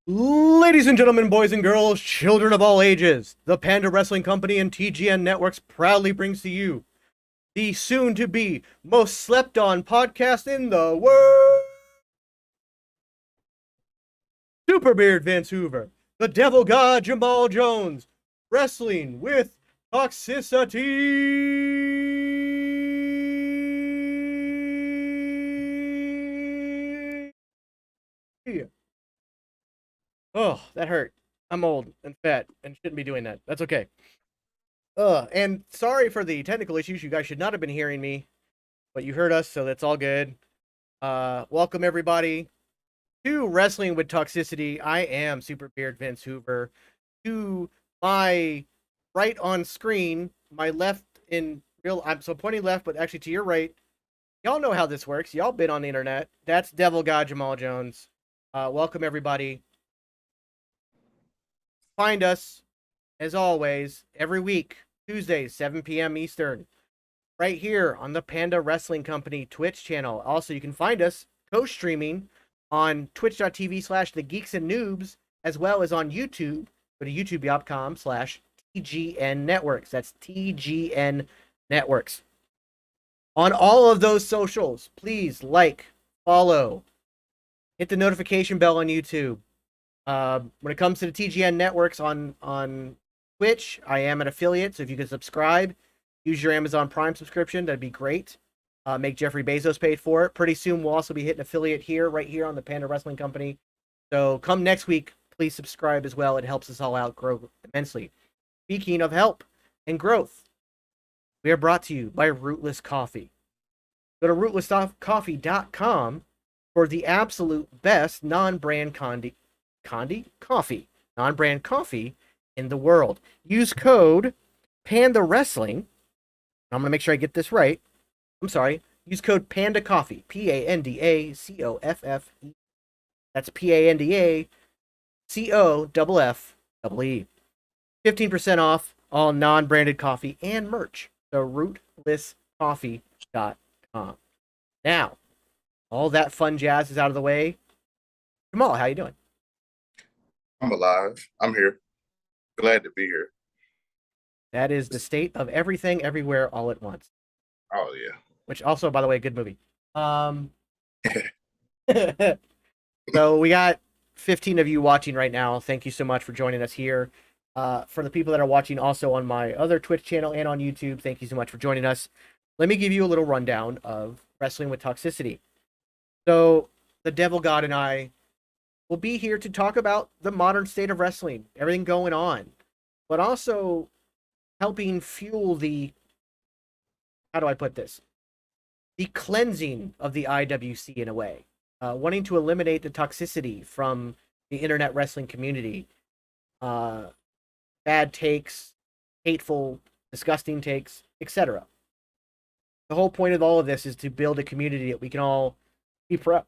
Ladies and gentlemen, boys and girls, children of all ages, the Panda Wrestling Company and TGN Networks proudly brings to you the soon-to-be most slept-on podcast in the world, SuperBeard Vancouver, the Devil God Jamal Jones, wrestling with Toxicity. Oh, that hurt. I'm old and fat and shouldn't be doing that. That's okay. And sorry for the technical issues. You guys should not have been hearing me, but you heard us, so that's all good. Welcome everybody to Wrestling with Toxicity. I am Super Beard Vince Hoover. To my right on screen, my left in real, I'm so pointing left, but actually to your right. Y'all know how this works. Y'all been on the internet. That's Devil God Jamal Jones. Welcome everybody. Find us as always every week, Tuesdays, 7 p.m. Eastern, right here on the Panda Wrestling Company Twitch channel. Also, you can find us co-streaming on twitch.tv/the Geeks and Noobs, as well as on YouTube. Go to youtube.com/TGN Networks. That's TGN Networks. On all of those socials, please like, follow, hit the notification bell on YouTube. When it comes to the TGN Networks on Twitch, I am an affiliate, so if you can subscribe, use your Amazon Prime subscription, that'd be great. Make Jeffrey Bezos pay for it. Pretty soon we'll also be hitting affiliate here, right here on the Panda Wrestling Company. So come next week, please subscribe as well. It helps us all out grow immensely. Speaking of help and growth, we are brought to you by Rootless Coffee. Go to rootlesscoffee.com for the absolute best non-brand coffee, non-brand coffee in the world. Use code Panda Wrestling. I'm gonna make sure I get this right. I'm sorry. Use code Panda Coffee, PANDACOFFE. That's PANDACOFFE. 15% off all non-branded coffee and merch. So rootlesscoffee.com. Now, all that fun jazz is out of the way. Jamal, how you doing? I'm alive. I'm here. Glad to be here. That is the state of everything, everywhere, all at once. Oh yeah. Which also, by the way, good movie. So we got 15 of you watching right now. Thank you so much for joining us here. For the people that are watching also on my other Twitch channel and on YouTube, thank you so much for joining us. Let me give you a little rundown of Wrestling with Toxicity. So the Devil God and I will be here to talk about the modern state of wrestling, everything going on, but also helping fuel the, how do I put this? The cleansing of the IWC in a way, wanting to eliminate the toxicity from the internet wrestling community. Bad takes, hateful, disgusting takes, etc. The whole point of all of this is to build a community that we can all be proud.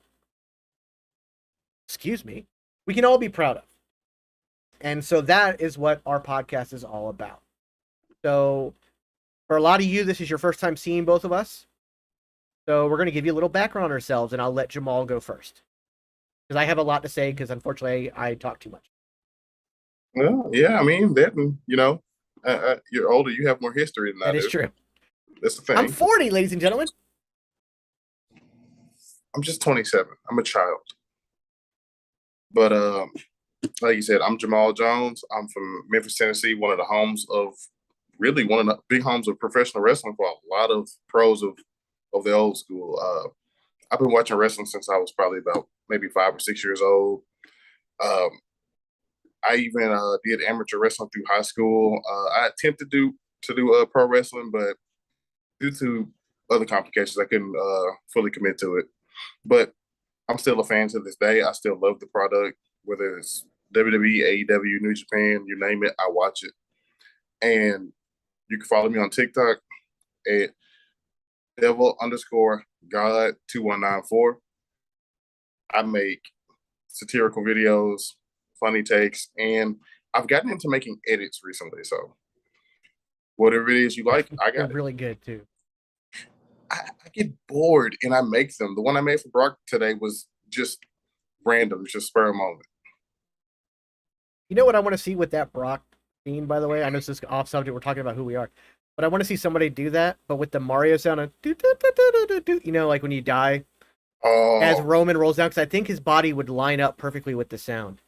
Excuse me. We can all be proud of. And so that is what our podcast is all about. So for a lot of you, this is your first time seeing both of us. So we're going to give you a little background on ourselves, and I'll let Jamal go first. Because I have a lot to say, because unfortunately I talk too much. Well, yeah. I mean that, you're older. You have more history than I That is do. true. That's the I'm thing. 40, ladies and gentlemen. I'm just 27. I'm a child. But like you said, I'm Jamal Jones. I'm from Memphis, Tennessee. One of the big homes of professional wrestling for a lot of pros of the old school. I've been watching wrestling since I was probably about maybe 5 or 6 years old. Um, I even did amateur wrestling through high school. I attempted to do pro wrestling, but due to other complications, I couldn't fully commit to it. But I'm still a fan to this day. I still love the product, whether it's WWE, AEW, New Japan, you name it, I watch it. And you can follow me on TikTok at devil_God2194. I make satirical videos, funny takes, and I've gotten into making edits recently. So whatever it is you like, I They're got it. really good, too. I get bored and I make them. The one I made for Brock today was just random, just spur of moment. You know what I want to see with that Brock scene, by the way? I know this is off subject. We're talking about who we are. But I want to see somebody do that, but with the Mario sound of do, do, do, do, do, do, you know, like when you die, as Oh, Roman rolls down, because I think his body would line up perfectly with the sound.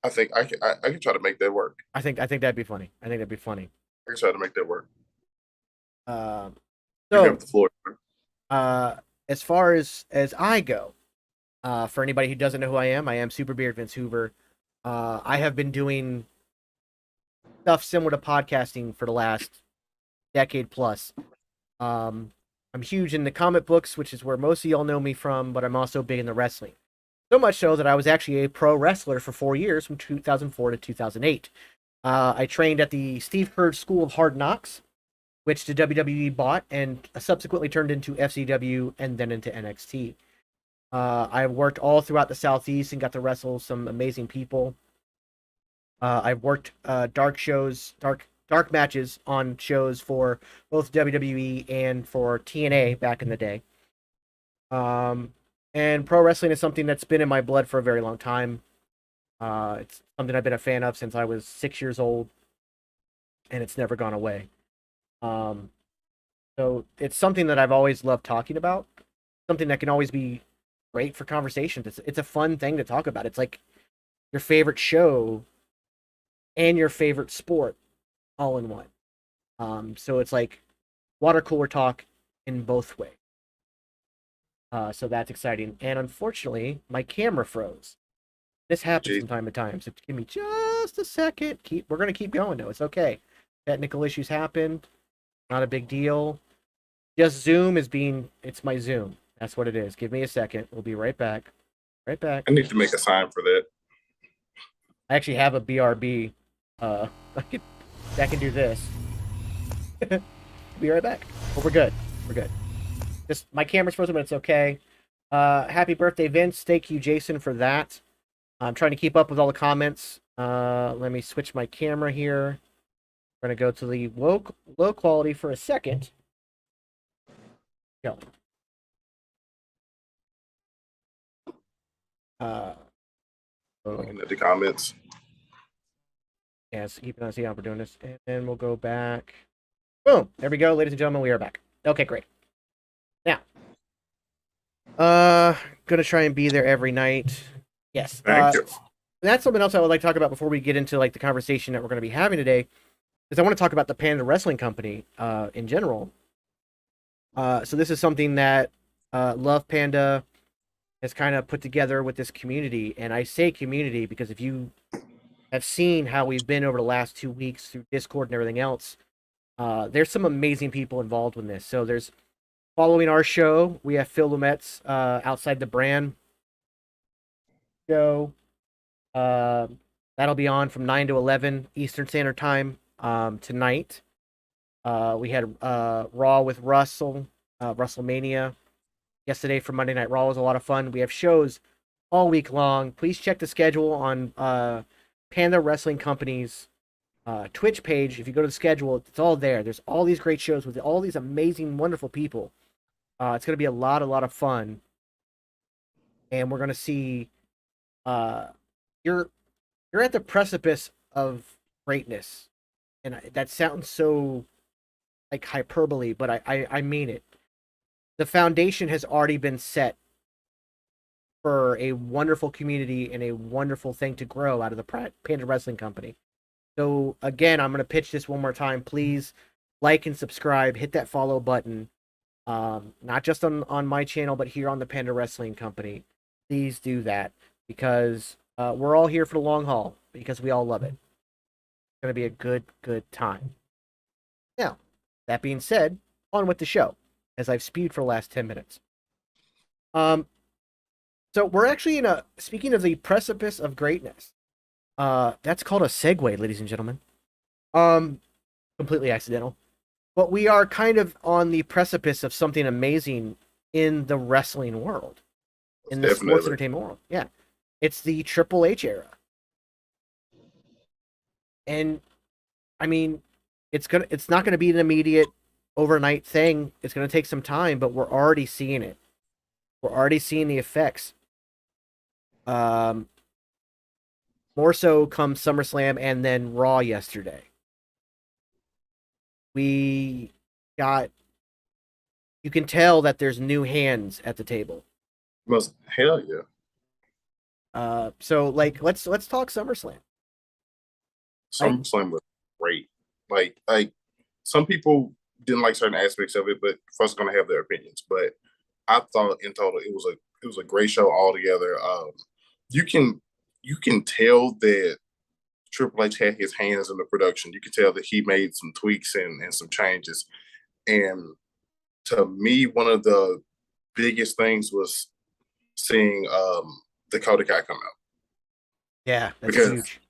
I think I can try to make that work. I think that'd be funny. I think that'd be funny. I can try to make that work. Um, You have so the floor. uh, as far as I go, for anybody who doesn't know who I am SuperBeard Vince Hoover. I have been doing stuff similar to podcasting for the last decade plus. Um, I'm huge in the comic books, which is where most of y'all know me from, but I'm also big in the wrestling. So much so that I was actually a pro wrestler for 4 years, from 2004 to 2008. I trained at the Steve Kerr School of Hard Knocks, which the WWE bought and subsequently turned into FCW and then into NXT. I've worked all throughout the Southeast and got to wrestle some amazing people. I've worked dark matches on shows for both WWE and for TNA back in the day. And pro wrestling is something that's been in my blood for a very long time. It's something I've been a fan of since I was 6 years old, and it's never gone away. Um, so it's something that I've always loved talking about. Something that can always be great for conversations. It's a fun thing to talk about. It's like your favorite show and your favorite sport all in one. So it's like water cooler talk in both ways. So that's exciting. And unfortunately, my camera froze. This happens Jeez. from time to time. So give me just a second. We're gonna keep going though. It's okay. Technical issues happened. Not a big deal. Just Zoom is being. It's my Zoom. That's what it is. Give me a second. We'll be right back. Right back. I need to make a sign for that. I actually have a BRB. That can do this. Be right back. But we're good. We're good. Just my camera's frozen, but it's okay. Happy birthday, Vince. Thank you, Jason, for that. I'm trying to keep up with all the comments. Let me switch my camera here. We're gonna go to the low quality for a second. Go. Looking at the comments. Yeah, so keep an eye on how we're doing this. And then we'll go back. Boom. There we go, ladies and gentlemen. We are back. Okay, great. Now, gonna try and be there every night. Yes. Thank you. That's something else I would like to talk about before we get into like the conversation that we're going to be having today, is I want to talk about the Panda Wrestling Company in general. So this is something that Love Panda has kind of put together with this community, and I say community because if you have seen how we've been over the last 2 weeks through Discord and everything else, there's some amazing people involved in this. So there's following our show, we have Phil Lumet's Outside the Brand show. That'll be on from 9 to 11 Eastern Standard Time tonight. We had Raw with Russell, WrestleMania yesterday for Monday Night Raw was a lot of fun. We have shows all week long. Please check the schedule on Panda Wrestling Company's Twitch page. If you go to the schedule, it's all there. There's all these great shows with all these amazing, wonderful people. It's going to be a lot of fun. And we're going to see you're at the precipice of greatness, and that sounds so like hyperbole, but I mean it. The foundation has already been set for a wonderful community and a wonderful thing to grow out of the Panda Wrestling Company. So again, I'm going to pitch this one more time. Please like and subscribe, hit that follow button, not just on my channel, but here on the Panda Wrestling Company. Please do that, because we're all here for the long haul, because we all love it. It's going to be a good time. Now, that being said, on with the show, as I've spewed for the last 10 minutes. So we're actually speaking of the precipice of greatness. That's called a segue, ladies and gentlemen. Completely accidental. But we are kind of on the precipice of something amazing in the wrestling world. In the sports entertainment world. Yeah. It's the Triple H era. And I mean, it's not gonna be an immediate overnight thing. It's gonna take some time, but we're already seeing it. We're already seeing the effects. more so come SummerSlam and then Raw yesterday. We got, you can tell that there's new hands at the table. Must hell yeah. So like let's talk SummerSlam. Like SummerSlam was great. Like some people didn't like certain aspects of it, but folks gonna have their opinions. But I thought in total it was a great show altogether. You can you can tell that Triple H had his hands in the production. You can tell that he made some tweaks and some changes. And to me, one of the biggest things was seeing Dakota Kai come out yeah, that's because huge.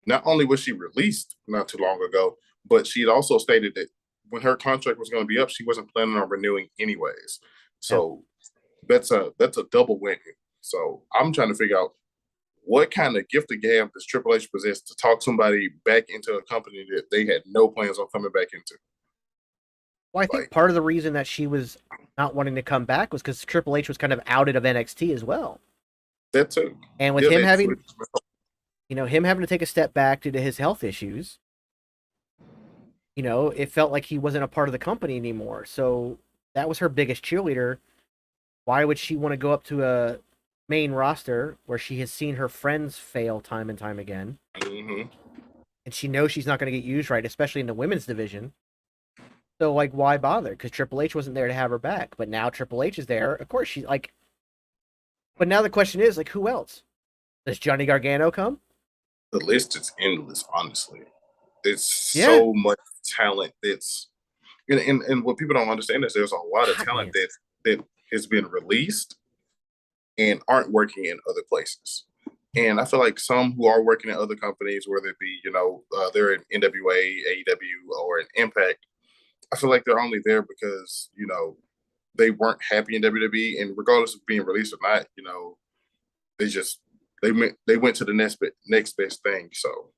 not only was she released not too long ago, but she had also stated that when her contract was going to be up, she wasn't planning on renewing anyways. Yeah. So that's a double win. So I'm trying to figure out what kind of gift of gab does Triple H possess to talk somebody back into a company that they had no plans on coming back into. Well, I think Like part of the reason that she was not wanting to come back was because Triple H was kind of outed of NXT as well. that too. And with Yeah, him they having, switched. him having to take a step back due to his health issues, it felt like he wasn't a part of the company anymore. So that was her biggest cheerleader. Why would she want to go up to a main roster where she has seen her friends fail time and time again? Mm-hmm. And she knows she's not going to get used right, especially in the women's division. So, like, why bother? Because Triple H wasn't there to have her back. But now Triple H is there. Of course, she's like. But now the question is, like, who else? Does Johnny Gargano come? The list is endless, honestly. It's Yeah. so much talent that's and what people don't understand is there's a lot of Hot talent man. that has been released and aren't working in other places. And I feel like some who are working in other companies, whether it be, they're in NWA, AEW, or in Impact, I feel like they're only there because, they weren't happy in WWE. And regardless of being released or not, they just, they went to the next best thing. So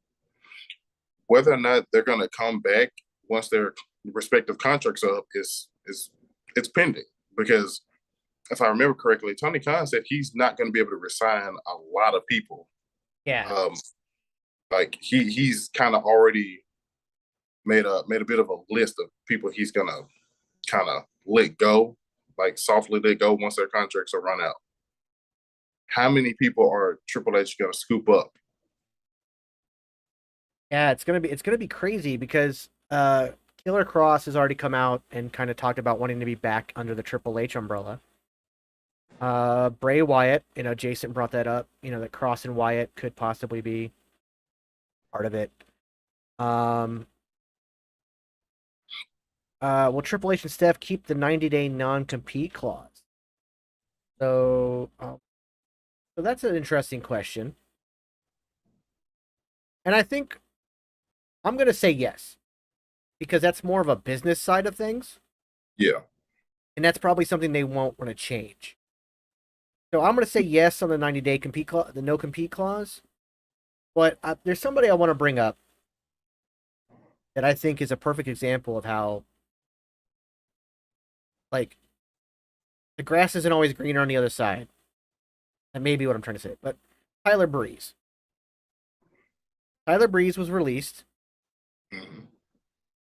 whether or not they're going to come back once their respective contracts are up is it's pending because if I remember correctly, Tony Khan said he's not going to be able to resign a lot of people. Yeah. Like he's kind of already made a bit of a list of people he's gonna kind of let go, like softly let go once their contracts are run out. How many people are Triple H gonna scoop up? Yeah, it's gonna be crazy because Killer Cross has already come out and kind of talked about wanting to be back under the Triple H umbrella. Bray Wyatt, Jason brought that up, that Cross and Wyatt could possibly be part of it. Will Triple H and Steph keep the 90-day non-compete clause? So that's an interesting question. And I think I'm going to say yes, because that's more of a business side of things. Yeah. And that's probably something they won't want to change. So I'm going to say yes on the 90-day compete the no compete clause. But there's somebody I want to bring up that I think is a perfect example of how, like, the grass isn't always greener on the other side. That may be what I'm trying to say. But Tyler Breeze. Tyler Breeze was released. Mm-hmm.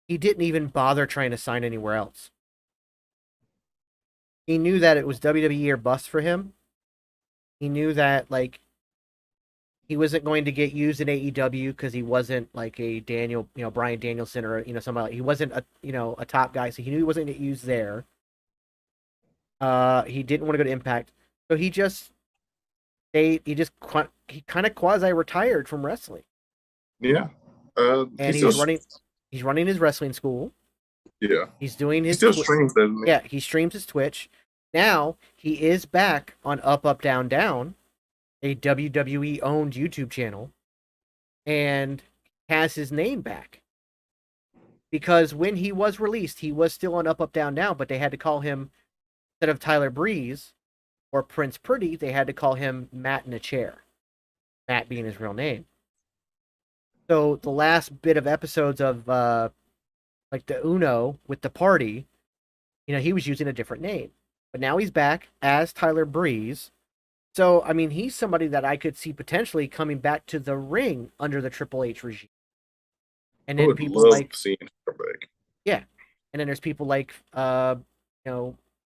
He didn't even bother trying to sign anywhere else. He knew that it was WWE or bust for him. He knew that, like, he wasn't going to get used in AEW because he wasn't like a Bryan Danielson or, somebody. He wasn't a top guy, so he knew he wasn't going to get used there. He didn't want to go to Impact, so he kind of quasi retired from wrestling. Yeah. And he's running his wrestling school. Yeah. He's doing his he still streams, doesn't he? Yeah, he streams his Twitch. Now he is back on Up Up Down Down, a WWE owned YouTube channel, and has his name back. Because when he was released, he was still on Up Up Down Down, but they had to call him, instead of Tyler Breeze or Prince Pretty, they had to call him Matt in a Chair. Matt being his real name. So the last bit of episodes of like the Uno with the party, he was using a different name. But now he's back as Tyler Breeze, So, I mean, he's somebody that I could see potentially coming back to the ring under the Triple H regime. And I then would people love like, seeing her back. yeah. And then there's people like, you know,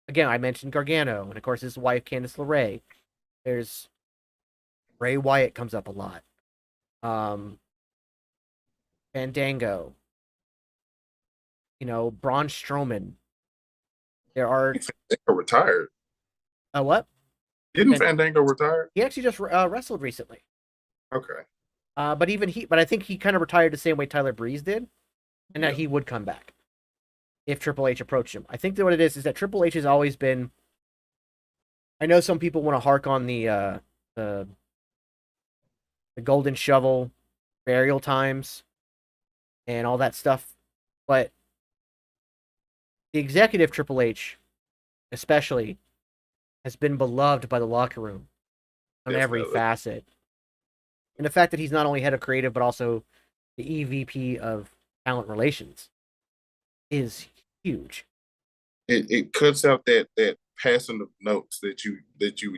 again, I mentioned Gargano, and of course his wife, Candice LeRae. There's Bray Wyatt comes up a lot. Um, Fandango, Braun Strowman. There are, Fandango retired. what? Didn't And Fandango retire? he actually just wrestled recently. Okay. But I think he kind of retired the same way Tyler Breeze did, and that Yeah. he would come back if Triple H approached him. I think that what it is that Triple H has always been. I know some people want to hark on the the Golden Shovel burial times and all that stuff, but the executive Triple H, especially, has been beloved by the locker room on every Definitely. facet, and the fact that he's not only head of creative but also the EVP of talent relations is huge. It cuts out that passing of notes that you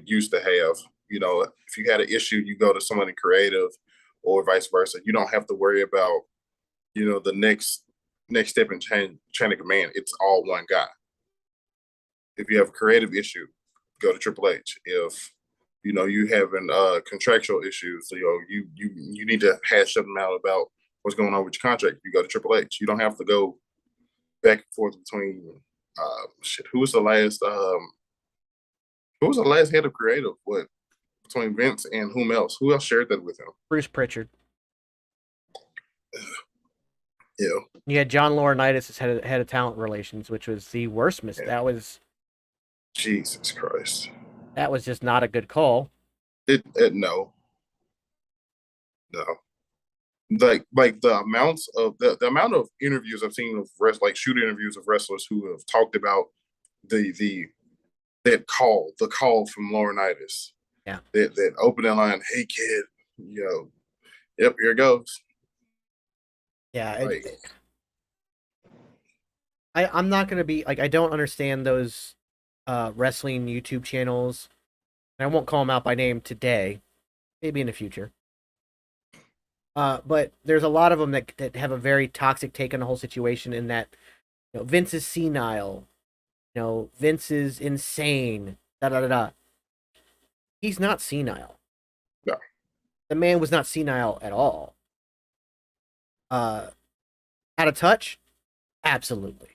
used to have. If you had an issue, you go to someone in creative, or vice versa. You don't have to worry about the next step in chain of command. It's all one guy. If you have a creative issue, go to Triple H. If you having contractual issues, so you need to hash something out about what's going on with your contract. You go to Triple H. You don't have to go back and forth between who was the last head of creative? What, between Vince and whom else? Who else shared that with him? Bruce Pritchard. Yeah. You had John Laurinaitis as head of talent relations, which was the worst miss. Yeah. Jesus Christ. That was just not a good call. No, no. Like the amounts of the amount of interviews I've seen of like shoot interviews of wrestlers who have talked about the the call from Laurinaitis. Yeah. That opening line, hey kid, yep, here it goes. Yeah. Like, I'm not gonna be like, I don't understand those wrestling YouTube channels. And I won't call them out by name today. Maybe in the future. But there's a lot of them that have a very toxic take on the whole situation. In that, Vince is senile. Vince is insane. Da da da da. He's not senile. no. The man was not senile at all. Uh, Out of touch, absolutely.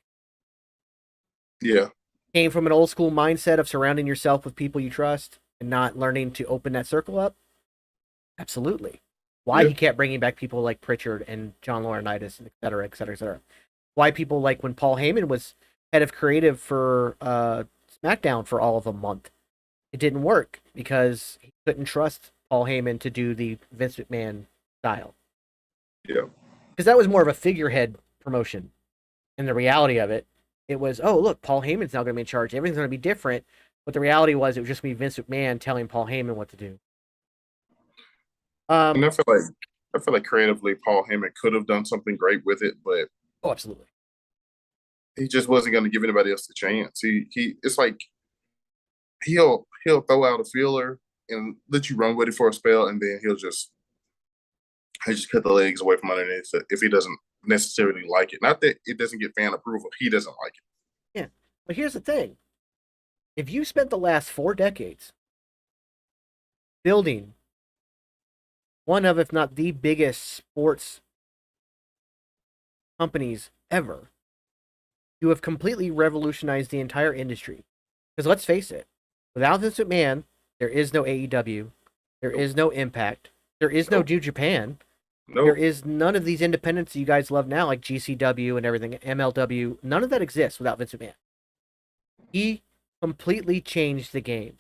Yeah. Came from an old school mindset of surrounding yourself with people you trust and not learning to open that circle up, absolutely. Why Yeah. he kept bringing back people like Pritchard and John Laurinaitis, et cetera, et cetera, et cetera. Why people like when Paul Heyman was head of creative for SmackDown for all of a month. It didn't work because he couldn't trust Paul Heyman to do the Vince McMahon style. Yeah. Because that was more of a figurehead promotion. And the reality of it, it was, oh, look, Paul Heyman's now going to be in charge. Everything's going to be different. But the reality was, it was just me, Vince McMahon, telling Paul Heyman what to do. And I feel like creatively Paul Heyman could have done something great with it, but Oh, absolutely. he just wasn't going to give anybody else the chance. He it's like he'll throw out a feeler and let you run with it for a spell, and then he just cut the legs away from underneath it if he doesn't necessarily like it. Not that it doesn't get fan approval, he doesn't like it. Yeah. But here's the thing. If you spent the last 4 decades building one of, if not the biggest sports companies ever, you have completely revolutionized the entire industry. Because let's face it, without Vince McMahon, there is no AEW, there is no Impact, there is no New Japan, No, there is none of these independents you guys love now, like GCW and everything, MLW. None of that exists without Vince McMahon. He completely changed the game.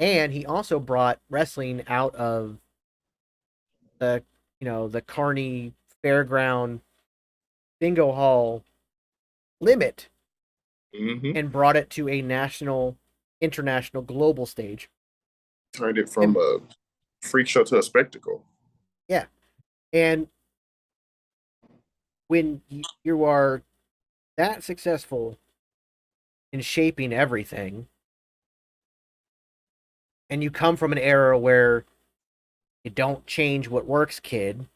And he also brought wrestling out of the carny fairground bingo hall limit mm-hmm. and brought it to a national, international, global stage. Turned it from a freak show to a spectacle. Yeah. And when you are that successful in shaping everything, and you come from an era where you don't change what works, kid,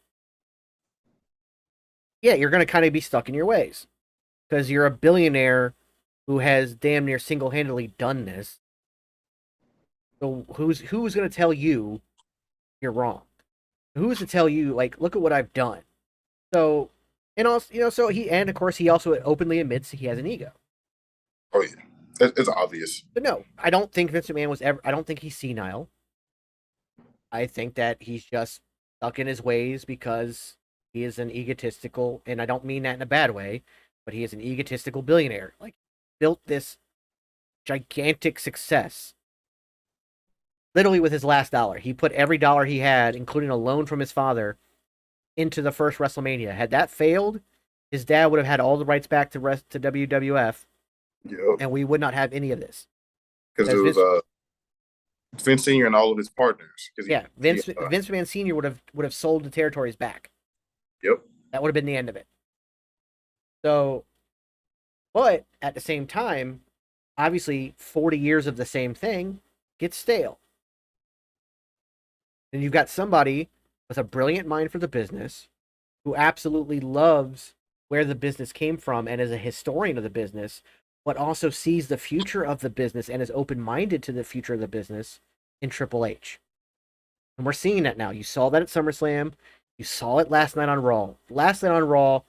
yeah, you're going to kind of be stuck in your ways because you're a billionaire who has damn near single-handedly done this. So who's going to tell you you're wrong? Who's to tell you, like, look at what I've done? So, and also, so and of course, he also openly admits he has an ego. Oh yeah, it's obvious. But no, I don't think Vince McMahon was ever. I don't think he's senile. I think that he's just stuck in his ways because he is an egotistical, and I don't mean that in a bad way, but he is an egotistical billionaire. Like, built this gigantic success literally with his last dollar. He put every dollar he had, including a loan from his father, into the first WrestleMania. Had that failed, his dad would have had all the rights back to WWF, Yep. and we would not have any of this. Because it was Vince Senior and all of his partners. Yeah, Vince McMahon Senior would have sold the territories back. Yep. That would have been the end of it. So, but at the same time, obviously, 40 years of the same thing gets stale. And you've got somebody with a brilliant mind for the business who absolutely loves where the business came from and is a historian of the business, but also sees the future of the business and is open-minded to the future of the business in Triple H. And we're seeing that now. You saw that at SummerSlam. You saw it last night on Raw. Last night on Raw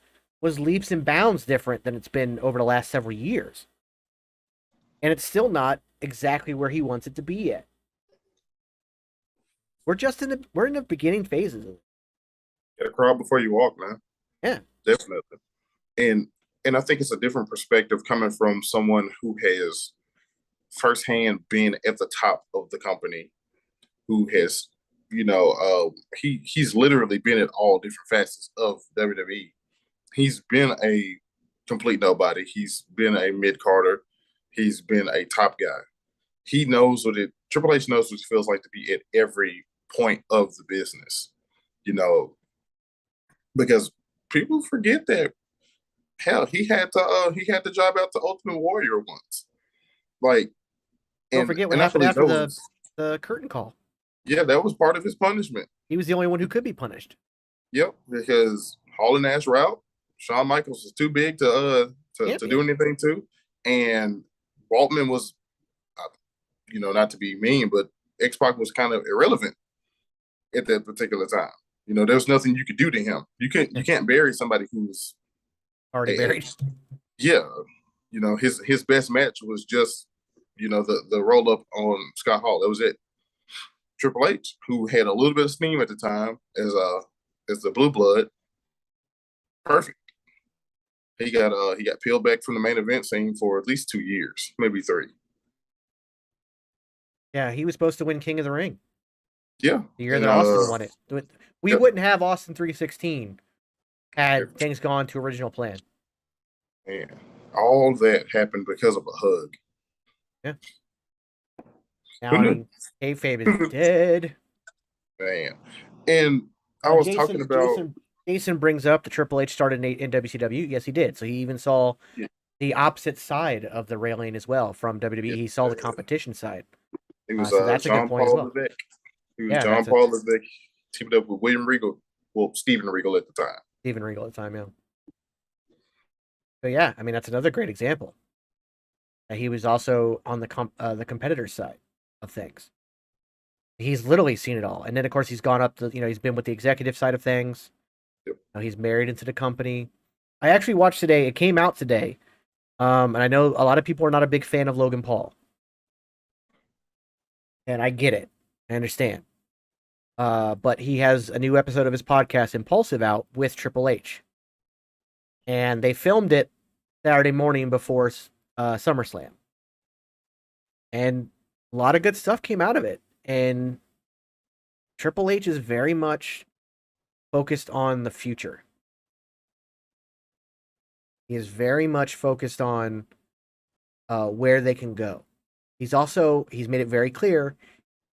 was leaps and bounds different than it's been over the last several years. And it's still not exactly where he wants it to be yet. We're in the beginning phases of it. Get a crawl before you walk, man. Yeah. Definitely. And I think it's a different perspective coming from someone who has firsthand been at the top of the company, who has, he's literally been at all different facets of WWE. He's been a complete nobody. He's been a mid-carder. He's been a top guy. He knows Triple H knows what it feels like to be at every point of the business, because people forget that, hell, he had the job out to Ultimate Warrior once. Like, don't forget what happened after the curtain call. Yeah, that was part of his punishment. He was the only one who could be punished. Yep, because Hall and Nash route, Shawn Michaels was too big to do anything to, and Waltman was, not to be mean, but X-Pac was kind of irrelevant at that particular time. There was nothing you could do to him. You can't bury somebody who's already buried. Yeah, his best match was just the roll up on Scott Hall. That was it. Triple H, who had a little bit of steam at the time as the blue blood, perfect. He got peeled back from the main event scene for at least 2 years, maybe 3. Yeah, he was supposed to win King of the Ring. Yeah, the year that Austin won it. We wouldn't have Austin 316 had things gone to original plan. Man, all that happened because of a hug. Yeah. Now, I mean, kayfabe is dead. Man. And I was talking about... Jason brings up the Triple H started in WCW. Yes, he did. So he even saw the opposite side of the railing as well from WWE. Yeah, he saw the competition side. He was so that's John a good point Paul as well. Levesque. He was John Paul Levesque teamed up with William Regal. Well, Steven Regal at the time. Steven Regal at the time, yeah. So yeah, I mean, that's another great example. He was also on the competitor side of things. He's literally seen it all. And then, of course, he's gone up to, he's been with the executive side of things. Yep. Now he's married into the company. I actually watched today. It came out today. And I know a lot of people are not a big fan of Logan Paul. And I get it. I understand. But he has a new episode of his podcast, Impulsive, out with Triple H. And they filmed it Saturday morning before SummerSlam. And a lot of good stuff came out of it. And Triple H is very much focused on the future. He is very much focused on where they can go. He's made it very clear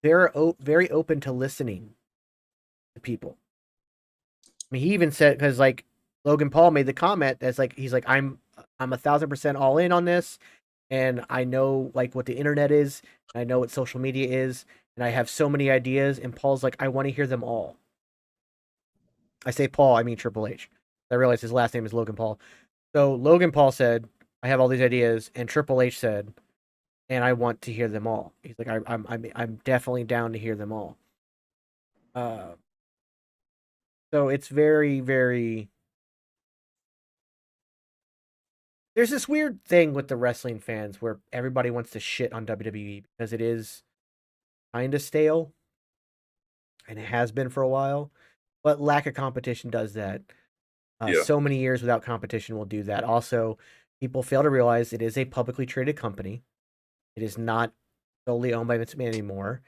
they're very open to listening to people. I mean, he even said, because like Logan Paul made the comment that's like, he's like, I'm 1,000% all in on this, and I know like what the internet is, I know what social media is, and I have so many ideas. And Paul's like, I want to hear them all. I say Paul, I mean Triple H. I realize his last name is Logan Paul. So Logan Paul said, I have all these ideas, and Triple H said, and I want to hear them all. He's like, I'm definitely down to hear them all. So it's very, very. There's this weird thing with the wrestling fans where everybody wants to shit on WWE because it is kind of stale, and it has been for a while. But lack of competition does that. Yeah. So many years without competition will do that. Also, people fail to realize it is a publicly traded company. It is not solely owned by Vince McMahon anymore.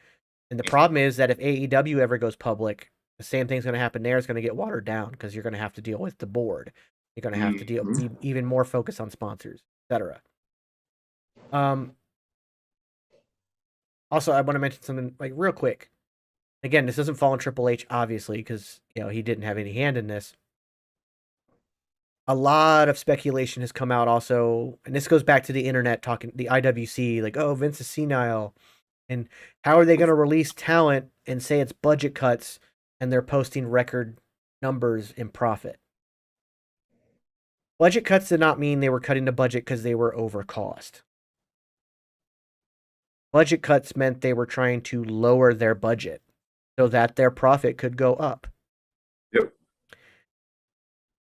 And the problem is that if AEW ever goes public, the same thing's going to happen there. It's going to get watered down because you're going to have to deal with the board. You're going to have to be even more focused on sponsors, etc. Also, I want to mention something like real quick. Again, this doesn't fall on Triple H, obviously, because he didn't have any hand in this. A lot of speculation has come out also, and this goes back to the internet talking, the IWC, like, oh, Vince is senile. And how are they going to release talent and say it's budget cuts and they're posting record numbers in profit? Budget cuts did not mean they were cutting the budget because they were over cost. Budget cuts meant they were trying to lower their budget so that their profit could go up. Yep.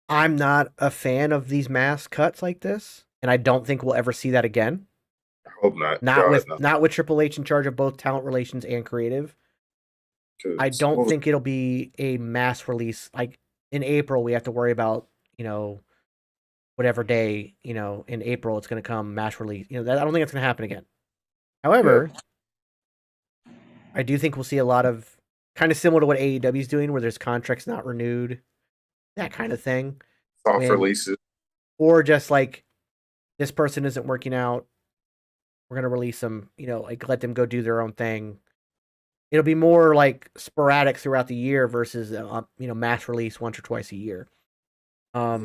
I'm not a fan of these mass cuts like this, and I don't think we'll ever see that again. I hope not. Not with Triple H in charge of both talent relations and creative. I don't think it'll be a mass release. Like in April, we have to worry about, whatever day, in April it's going to come mass release. I don't think it's going to happen again. However, I do think we'll see a lot of kind of similar to what AEW is doing, where there's contracts not renewed, that kind of thing. Soft releases. Or just like, this person isn't working out, we're going to release them, like let them go do their own thing. It'll be more like sporadic throughout the year versus, mass release once or twice a year. I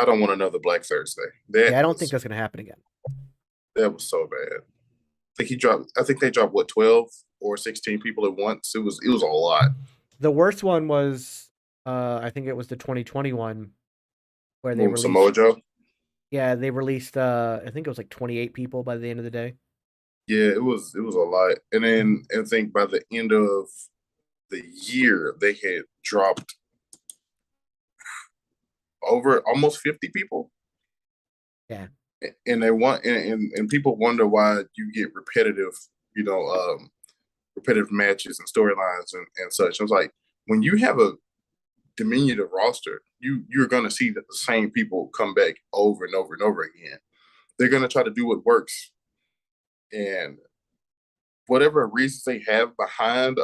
don't want another Black Thursday. I don't think that's going to happen again. That was so bad. I think they dropped 12 or 16 people at once. It was a lot. The worst one was, I think it was the 2021 where they released Samoa Joe. Yeah, they released. I think it was like 28 people by the end of the day. Yeah, it was a lot. And then I think by the end of the year, they had dropped over almost 50 people. Yeah. And they want and people wonder why you get repetitive, repetitive matches and storylines and such. I was like, when you have a diminutive roster, you're gonna see that the same people come back over and over and over again. They're gonna try to do what works. And whatever reasons they have behind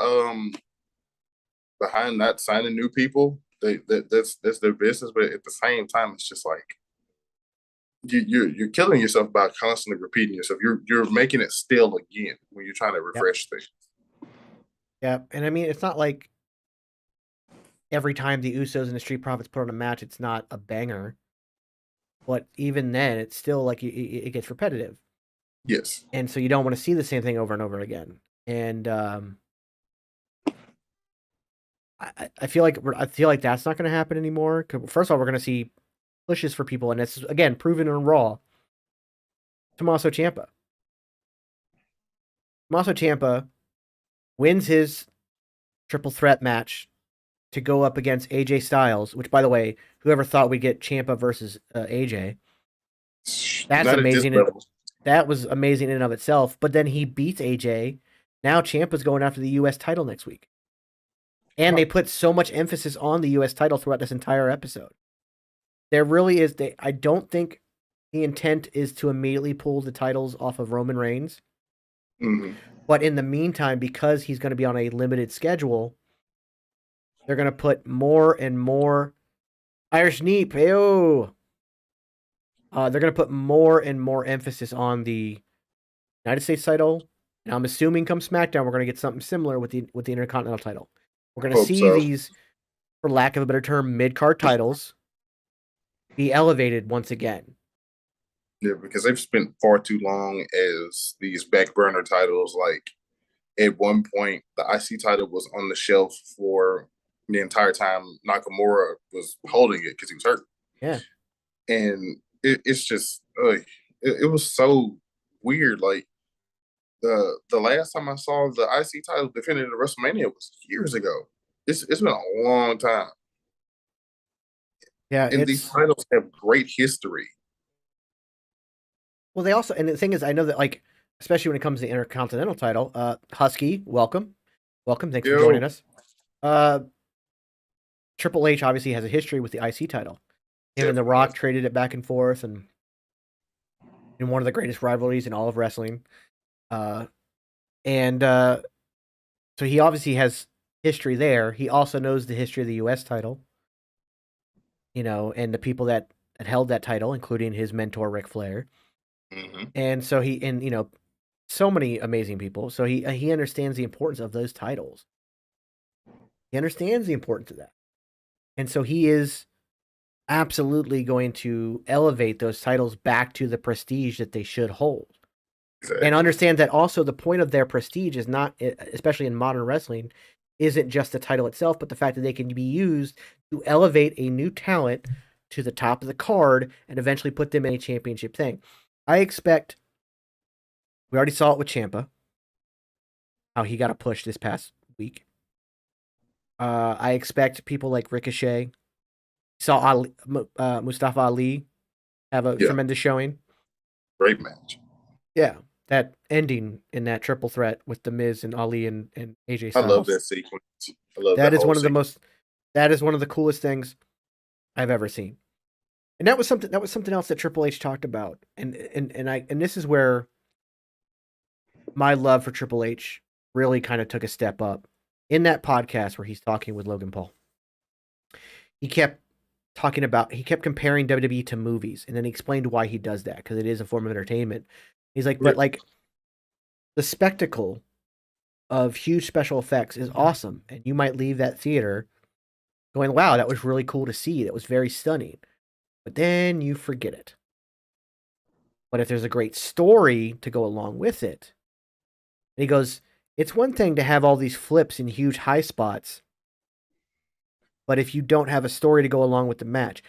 not signing new people, that's their business. But at the same time, it's just like you're killing yourself by constantly repeating yourself. You're making it stale again when you're trying to refresh things. Yeah, and I mean, it's not like every time the Usos and the Street Profits put on a match, it's not a banger. But even then, it's still like it gets repetitive. Yes. And so you don't want to see the same thing over and over again. And I feel like that's not going to happen anymore. First of all, we're going to see pushes for people, and it's again proven in Raw. Tommaso Ciampa wins his triple threat match to go up against AJ Styles, which, by the way, whoever thought we'd get Ciampa versus AJ, that's not amazing. That was amazing in and of itself. But then he beats AJ. Now Ciampa's going after the U.S. title next week. And they put so much emphasis on the U.S. title throughout this entire episode. There really is. I don't think the intent is to immediately pull the titles off of Roman Reigns. Mm-hmm. But in the meantime, because he's going to be on a limited schedule, they're going to put more and more Irish Neep. They're going to put more and more emphasis on the United States title. And I'm assuming come SmackDown, we're going to get something similar with the Intercontinental title. We're going to see these, for lack of a better term, mid-card titles be elevated once again. Yeah, because they've spent far too long as these back burner titles. Like at one point the IC title was on the shelf for the entire time Nakamura was holding it because he was hurt. Yeah. And it's just it was so weird. Like the last time I saw the IC title defended at WrestleMania was years ago. It's been a long time. Yeah, And these titles have great history. well, they also, and the thing is, I know that, like, especially when it comes to the Intercontinental title, Husky, welcome. Thanks for joining us. Triple H obviously has a history with the IC title. Him and The Rock traded it back and forth, and in one of the greatest rivalries in all of wrestling. So he obviously has history there. He also knows the history of the U.S. title, and the people that held that title, including his mentor Ric Flair. Mm-hmm. And so so many amazing people. So he understands the importance of those titles. He understands the importance of that. And so he is absolutely going to elevate those titles back to the prestige that they should hold. Exactly. And understand that also the point of their prestige is not, especially in modern wrestling, isn't just the title itself, but the fact that they can be used to elevate a new talent to the top of the card and eventually put them in a championship thing. I expect, we already saw it with Ciampa, how he got a push this past week. I expect people like Ricochet, saw Mustafa Ali have a tremendous showing. Great match. Yeah, that ending in that triple threat with The Miz and Ali and AJ Styles. I love that sequence. I love that. Is one of the most. That is one of the coolest things I've ever seen. And that was something else that Triple H talked about. And this is where my love for Triple H really kind of took a step up. In that podcast where he's talking with Logan Paul, he kept comparing WWE to movies, and then he explained why he does that, because it is a form of entertainment. He's like, but like the spectacle of huge special effects is awesome, and you might leave that theater going, wow, that was really cool to see. That was very stunning. But then you forget it. But if there's a great story to go along with it, and he goes, it's one thing to have all these flips and huge high spots, but if you don't have a story to go along with the match,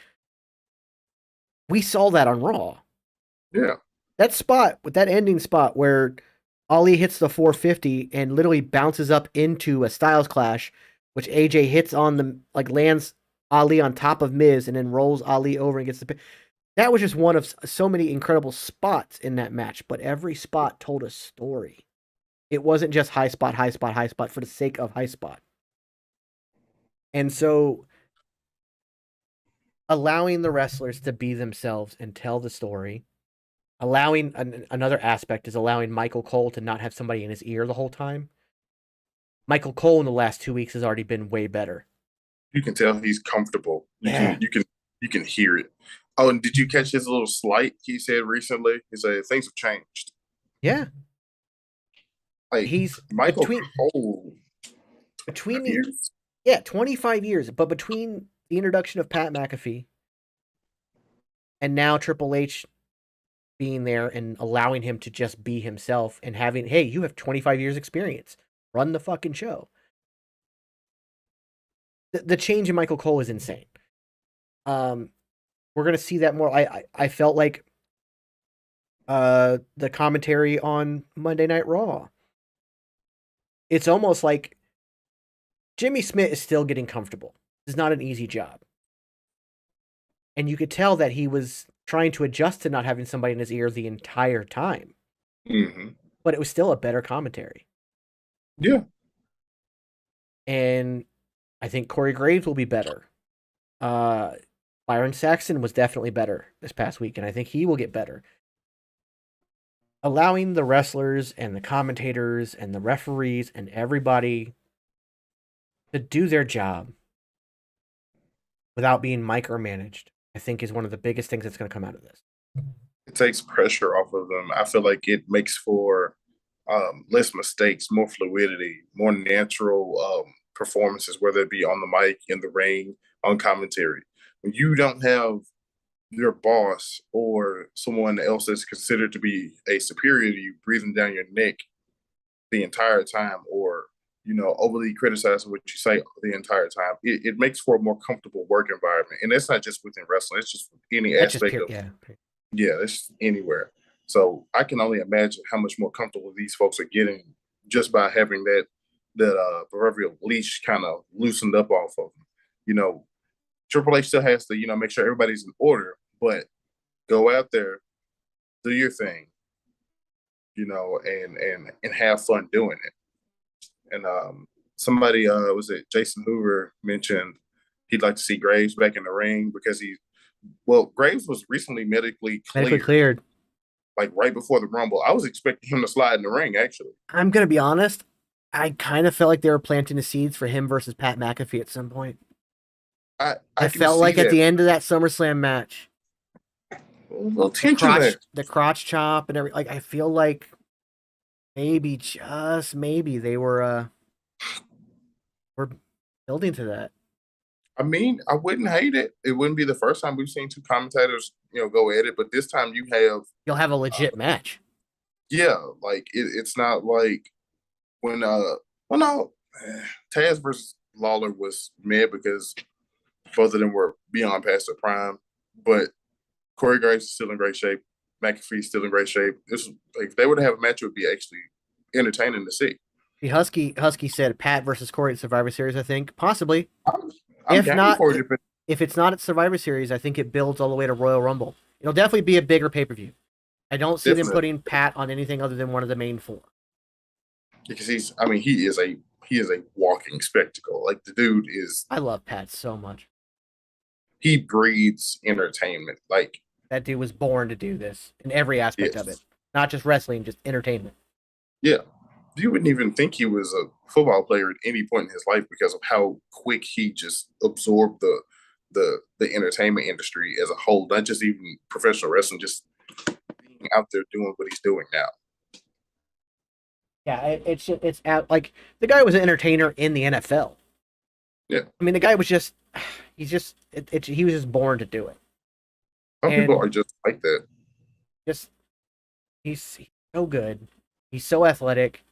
we saw that on Raw. Yeah. That spot, with that ending spot where Ali hits the 450 and literally bounces up into a Styles Clash, which AJ hits on lands Ali on top of Miz and then rolls Ali over and gets the pin. That was just one of so many incredible spots in that match, but every spot told a story. It wasn't just high spot for the sake of high spot. And so allowing the wrestlers to be themselves and tell the story, allowing another aspect is allowing Michael Cole to not have somebody in his ear the whole time. Michael Cole in the last 2 weeks has already been way better. You can tell he's comfortable. You can hear it. Oh, and did you catch his little slight he said recently? He said things have changed. Yeah. Like he's Michael Cole. 25 years. But between the introduction of Pat McAfee and now Triple H being there and allowing him to just be himself and having, hey, you have 25 years experience. Run the fucking show. The change in Michael Cole is insane. We're going to see that more. I felt like the commentary on Monday Night Raw, it's almost like Jimmy Smith is still getting comfortable. It's not an easy job. And you could tell that he was trying to adjust to not having somebody in his ear the entire time. Mm-hmm. But it was still a better commentary. Yeah. And I think Corey Graves will be better. Byron Saxton was definitely better this past week, and I think he will get better. Allowing the wrestlers and the commentators and the referees and everybody to do their job without being micromanaged, I think is one of the biggest things that's going to come out of this. It takes pressure off of them. I feel like it makes for less mistakes, more fluidity, more natural performances, whether it be on the mic, in the ring, on commentary. When you don't have your boss or someone else that's considered to be a superior to you breathing down your neck, the entire time, or overly criticizing what you say the entire time. It makes for a more comfortable work environment, and that's not just within wrestling; it's just any That's just aspect pure, of, yeah. yeah, it's anywhere. So I can only imagine how much more comfortable these folks are getting just by having that proverbial leash kind of loosened up off of them. You know, Triple H still has to make sure everybody's in order, but go out there, do your thing, and have fun doing it. And somebody was it Jason Hoover mentioned he'd like to see Graves back in the ring because Graves was recently medically Medically cleared, cleared. like right before the Rumble. I was expecting him to slide in the ring, actually. I'm gonna be honest. I kind of felt like they were planting the seeds for him versus Pat McAfee at some point. I I can felt see like at that. the end of that SummerSlam match, A little tension there. the crotch chop and every, like, I feel like maybe, just maybe, they were building to that. I mean, I wouldn't hate it. It wouldn't be the first time we've seen two commentators, go at it, but this time you have, You'll have a legit match. yeah, like it's not like when, well, no, Taz versus Lawler was mad because both of them were beyond past their prime, but Corey Graves is still in great shape. McAfee's still in great shape. If they were to have a match, it would be actually entertaining to see. The Husky said Pat versus Corey at Survivor Series. I think possibly. I'm If game not, for it. if it's not at Survivor Series, I think it builds all the way to Royal Rumble. It'll definitely be a bigger pay per view. I don't see them putting Pat on anything other than one of the main four. Because he is a walking spectacle. Like the dude is. I love Pat so much. He breathes entertainment. Like that dude was born to do this in every aspect of it, not just wrestling, just entertainment. Yeah, you wouldn't even think he was a football player at any point in his life because of how quick he just absorbed the entertainment industry as a whole, not just even professional wrestling, just being out there doing what he's doing now. Yeah, it's out, like, the guy was an entertainer in the NFL. Yeah, I mean, the guy was just he was just born to do it. Some people are just like that. Just he's so good. He's so athletic.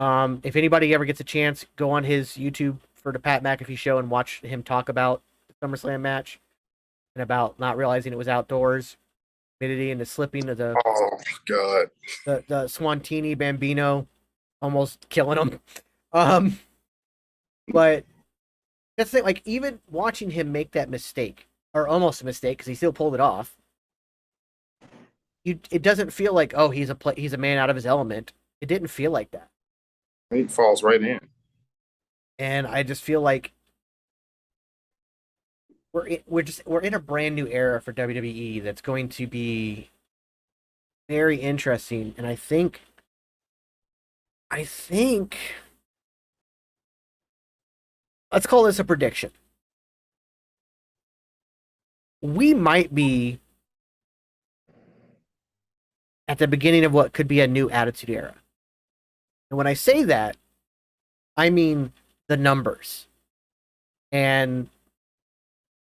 If anybody ever gets a chance, go on his YouTube for the Pat McAfee show and watch him talk about the SummerSlam match and about not realizing it was outdoors, humidity, and the slipping of the God, the Swantini Bambino almost killing him. But that's the thing. Like, even watching him make that mistake, or almost a mistake, because he still pulled it off. It doesn't feel like, oh, he's a man out of his element. It didn't feel like that. He falls right in. And I just feel like we're in a brand new era for WWE that's going to be very interesting. And I think let's call this a prediction. We might be at the beginning of what could be a new Attitude Era. And when I say that, I mean the numbers and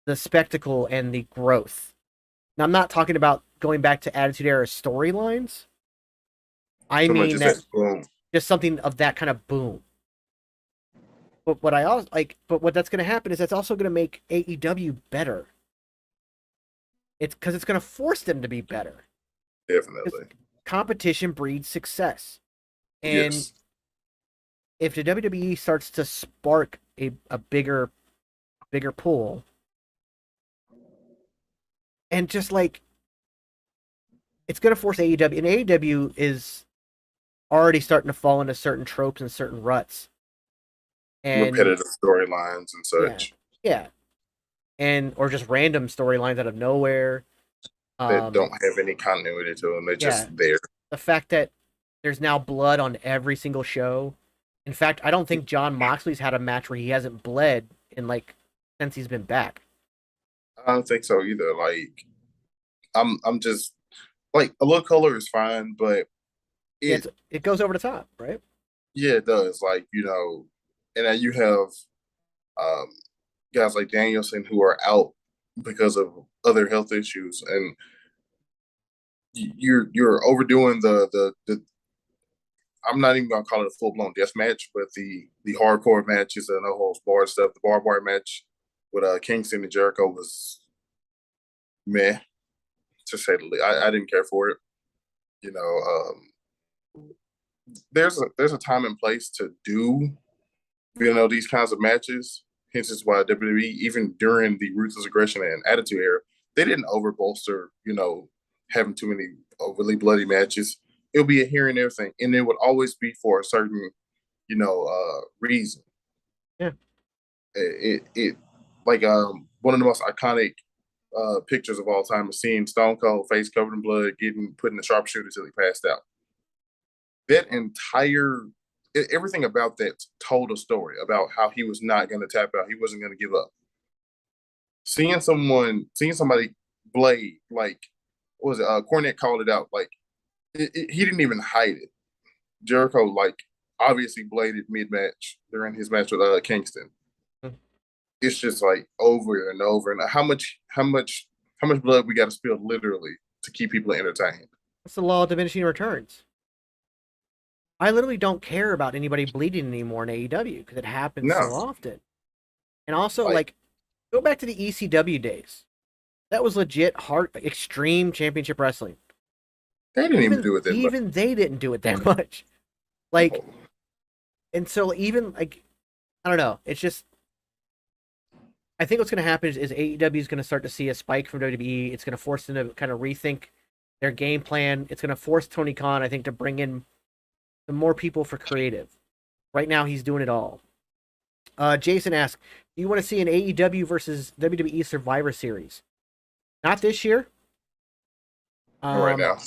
the spectacle and the growth. Now, I'm not talking about going back to Attitude Era storylines. I mean that just something of that kind of boom. But what that's going to happen is that's also going to make AEW better. It's because it's going to force them to be better. Definitely. Competition breeds success. And if the WWE starts to spark a bigger pool, and just like, it's going to force AEW, and AEW is already starting to fall into certain tropes and certain ruts. And repetitive storylines and such. Yeah. And or just random storylines out of nowhere. That don't have any continuity to them. They're just there. The fact that there's now blood on every single show. In fact, I don't think Jon Moxley's had a match where he hasn't bled since he's been back. I don't think so either. Like, I'm just like, a little color is fine, but it goes over the top, right? Yeah, it does. Like, and then you have guys like Danielson who are out because of other health issues, and you're overdoing the I'm not even gonna call it a full blown death match, but the hardcore matches, the no holds barred stuff, the barbed wire match with Kingston and Jericho was meh, to say the least. I didn't care for it. You know, there's a time and place to do these kinds of matches. Hence is why WWE, even during the Ruthless Aggression and Attitude Era, they didn't over bolster, having too many overly bloody matches. It'll be a here and there thing, and it would always be for a certain, reason. Yeah. It like one of the most iconic pictures of all time is seeing Stone Cold face covered in blood, getting put in the sharpshooter till he passed out. That entire everything about that told a story about how he was not going to tap out. He wasn't going to give up. Seeing somebody blade, like, what was it? Cornette called it out. Like, he didn't even hide it. Jericho, like, obviously bladed mid-match during his match with Kingston. Mm-hmm. It's just like over and over. And how much blood we got to spill literally to keep people entertained? That's the law of diminishing returns. I literally don't care about anybody bleeding anymore in AEW because it happens so often. And also, like, go back to the ECW days. That was legit hard, extreme championship wrestling. They didn't even do it that much. Even they didn't do it that much. Like, and so even, like, I don't know. It's just, I think what's going to happen is AEW is going to start to see a spike from WWE. It's going to force them to kind of rethink their game plan. It's going to force Tony Khan, I think, to bring in some more people for creative. Right now, he's doing it all. Jason asks, do you want to see an AEW versus WWE Survivor Series? Not this year. Right now.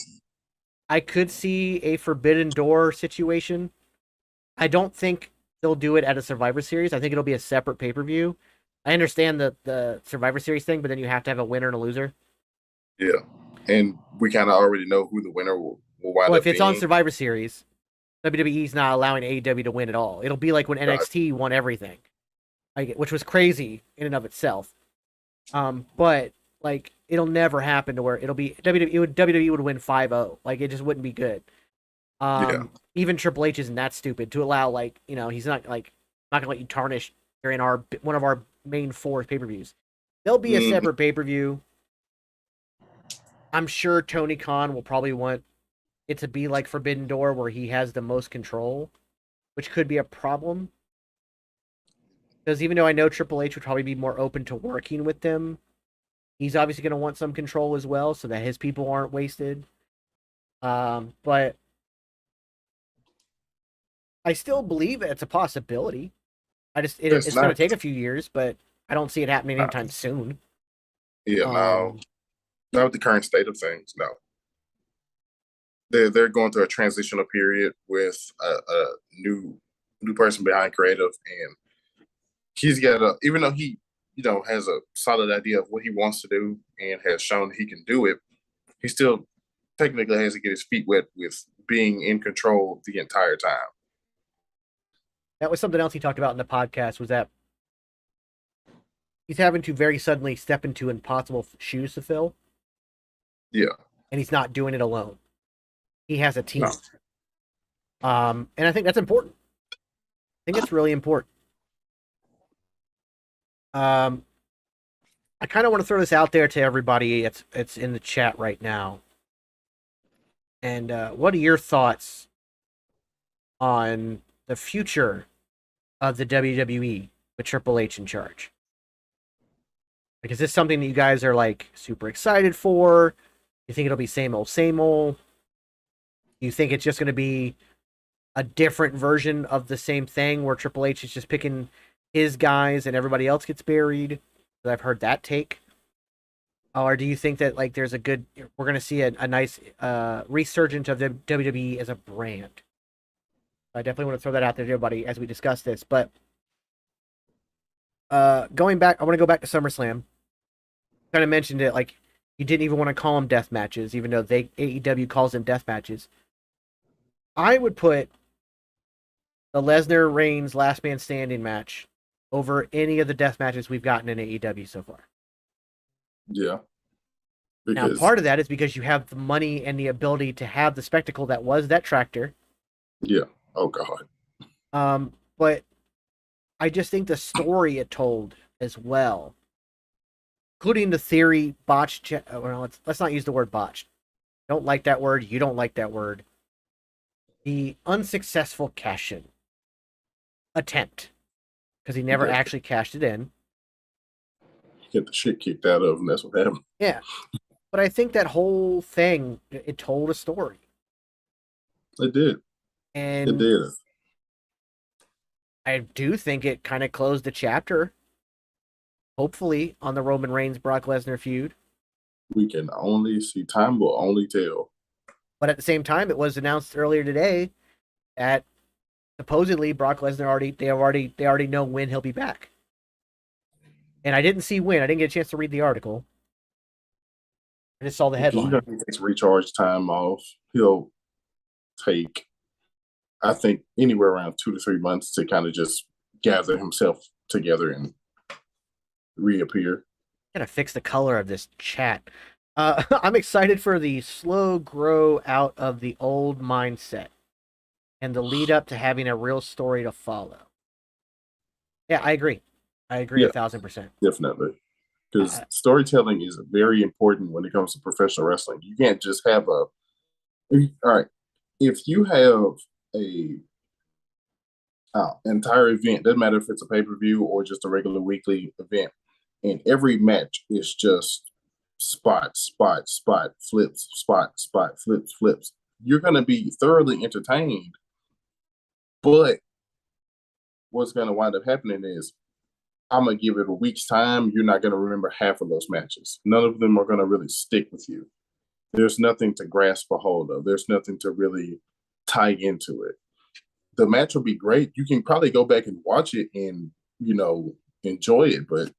I could see a Forbidden Door situation. I don't think they'll do it at a Survivor Series. I think it'll be a separate pay-per-view. I understand the Survivor Series thing, but then you have to have a winner and a loser. Yeah. And we kind of already know who the winner will wind up being. Well, if it's on Survivor Series, WWE's not allowing AEW to win at all. It'll be like when NXT won everything, which was crazy in and of itself. But like it'll never happen to where it'll be WWE would win 5-0. Like it just wouldn't be good. Even Triple H isn't that stupid to allow he's not gonna let you tarnish during one of our main 4 pay-per-views. There'll be a separate pay-per-view. I'm sure Tony Khan will probably want it to be like Forbidden Door where he has the most control, which could be a problem. Because even though I know Triple H would probably be more open to working with them, he's obviously going to want some control as well so that his people aren't wasted. But I still believe it's a possibility. It's going to take a few years, but I don't see it happening anytime soon. Yeah, no. Not with the current state of things, no. They're going through a transitional period with a new person behind creative, and he's got even though he has a solid idea of what he wants to do and has shown he can do it, he still technically has to get his feet wet with being in control the entire time. That was something else he talked about in the podcast, was that he's having to very suddenly step into impossible shoes to fill. Yeah. And he's not doing it alone. He has a team. No. And I think that's important. I think it's really important. I kind of want to throw this out there to everybody. It's in the chat right now. And what are your thoughts on the future of the WWE with Triple H in charge? Like, is this something that you guys are like super excited for? You think it'll be same old, same old? You think it's just going to be a different version of the same thing where Triple H is just picking his guys and everybody else gets buried? I've heard that take. Or do you think that like we're going to see a nice resurgence of the WWE as a brand? I definitely want to throw that out there to everybody as we discuss this. But going back, I want to go back to SummerSlam. Kind of mentioned it, like you didn't even want to call them death matches, even though AEW calls them death matches. I would put the Lesnar Reigns Last Man Standing match over any of the death matches we've gotten in AEW so far. Yeah. Now, part of that is because you have the money and the ability to have the spectacle that was that tractor. Yeah. Oh God. But I just think the story it told as well, including the theory botched. Well, let's not use the word botched. Don't like that word. You don't like that word. The unsuccessful cash in attempt, because he never Yeah. actually cashed it in. Get the shit kicked out of him. That's what happened. Yeah, but I think that whole thing it told a story, It did. It and did. I do think it kind of closed the chapter. Hopefully, on the Roman Reigns Brock Lesnar feud. We can only see. Time will only tell. But at the same time, it was announced earlier today that supposedly Brock Lesnar already know when he'll be back. And I didn't see when. I didn't get a chance to read the article. I just saw the Because you know headline. he takes recharge time off. He'll take, I think, anywhere around 2 to 3 months to kind of just gather himself together and reappear. Gotta fix the color of this chat. I'm excited for the slow grow out of the old mindset and the lead up to having a real story to follow. Yeah, I agree. I agree Yeah, 1,000%. definitely. Because Uh, storytelling is very important when it comes to professional wrestling. You can't just have a, all right, if you have a entire event, doesn't matter if it's a pay-per-view or just a regular weekly event, and every match is just spot, spot, spot, flips, spot, spot, flips, flips. You're going to be thoroughly entertained, but what's going to wind up happening is I'm going to give it a week's time. You're not going to remember half of those matches. None of them are going to really stick with you. There's nothing to grasp a hold of. There's nothing to really tie into it. The match will be great. You can probably go back and watch it and, enjoy it, but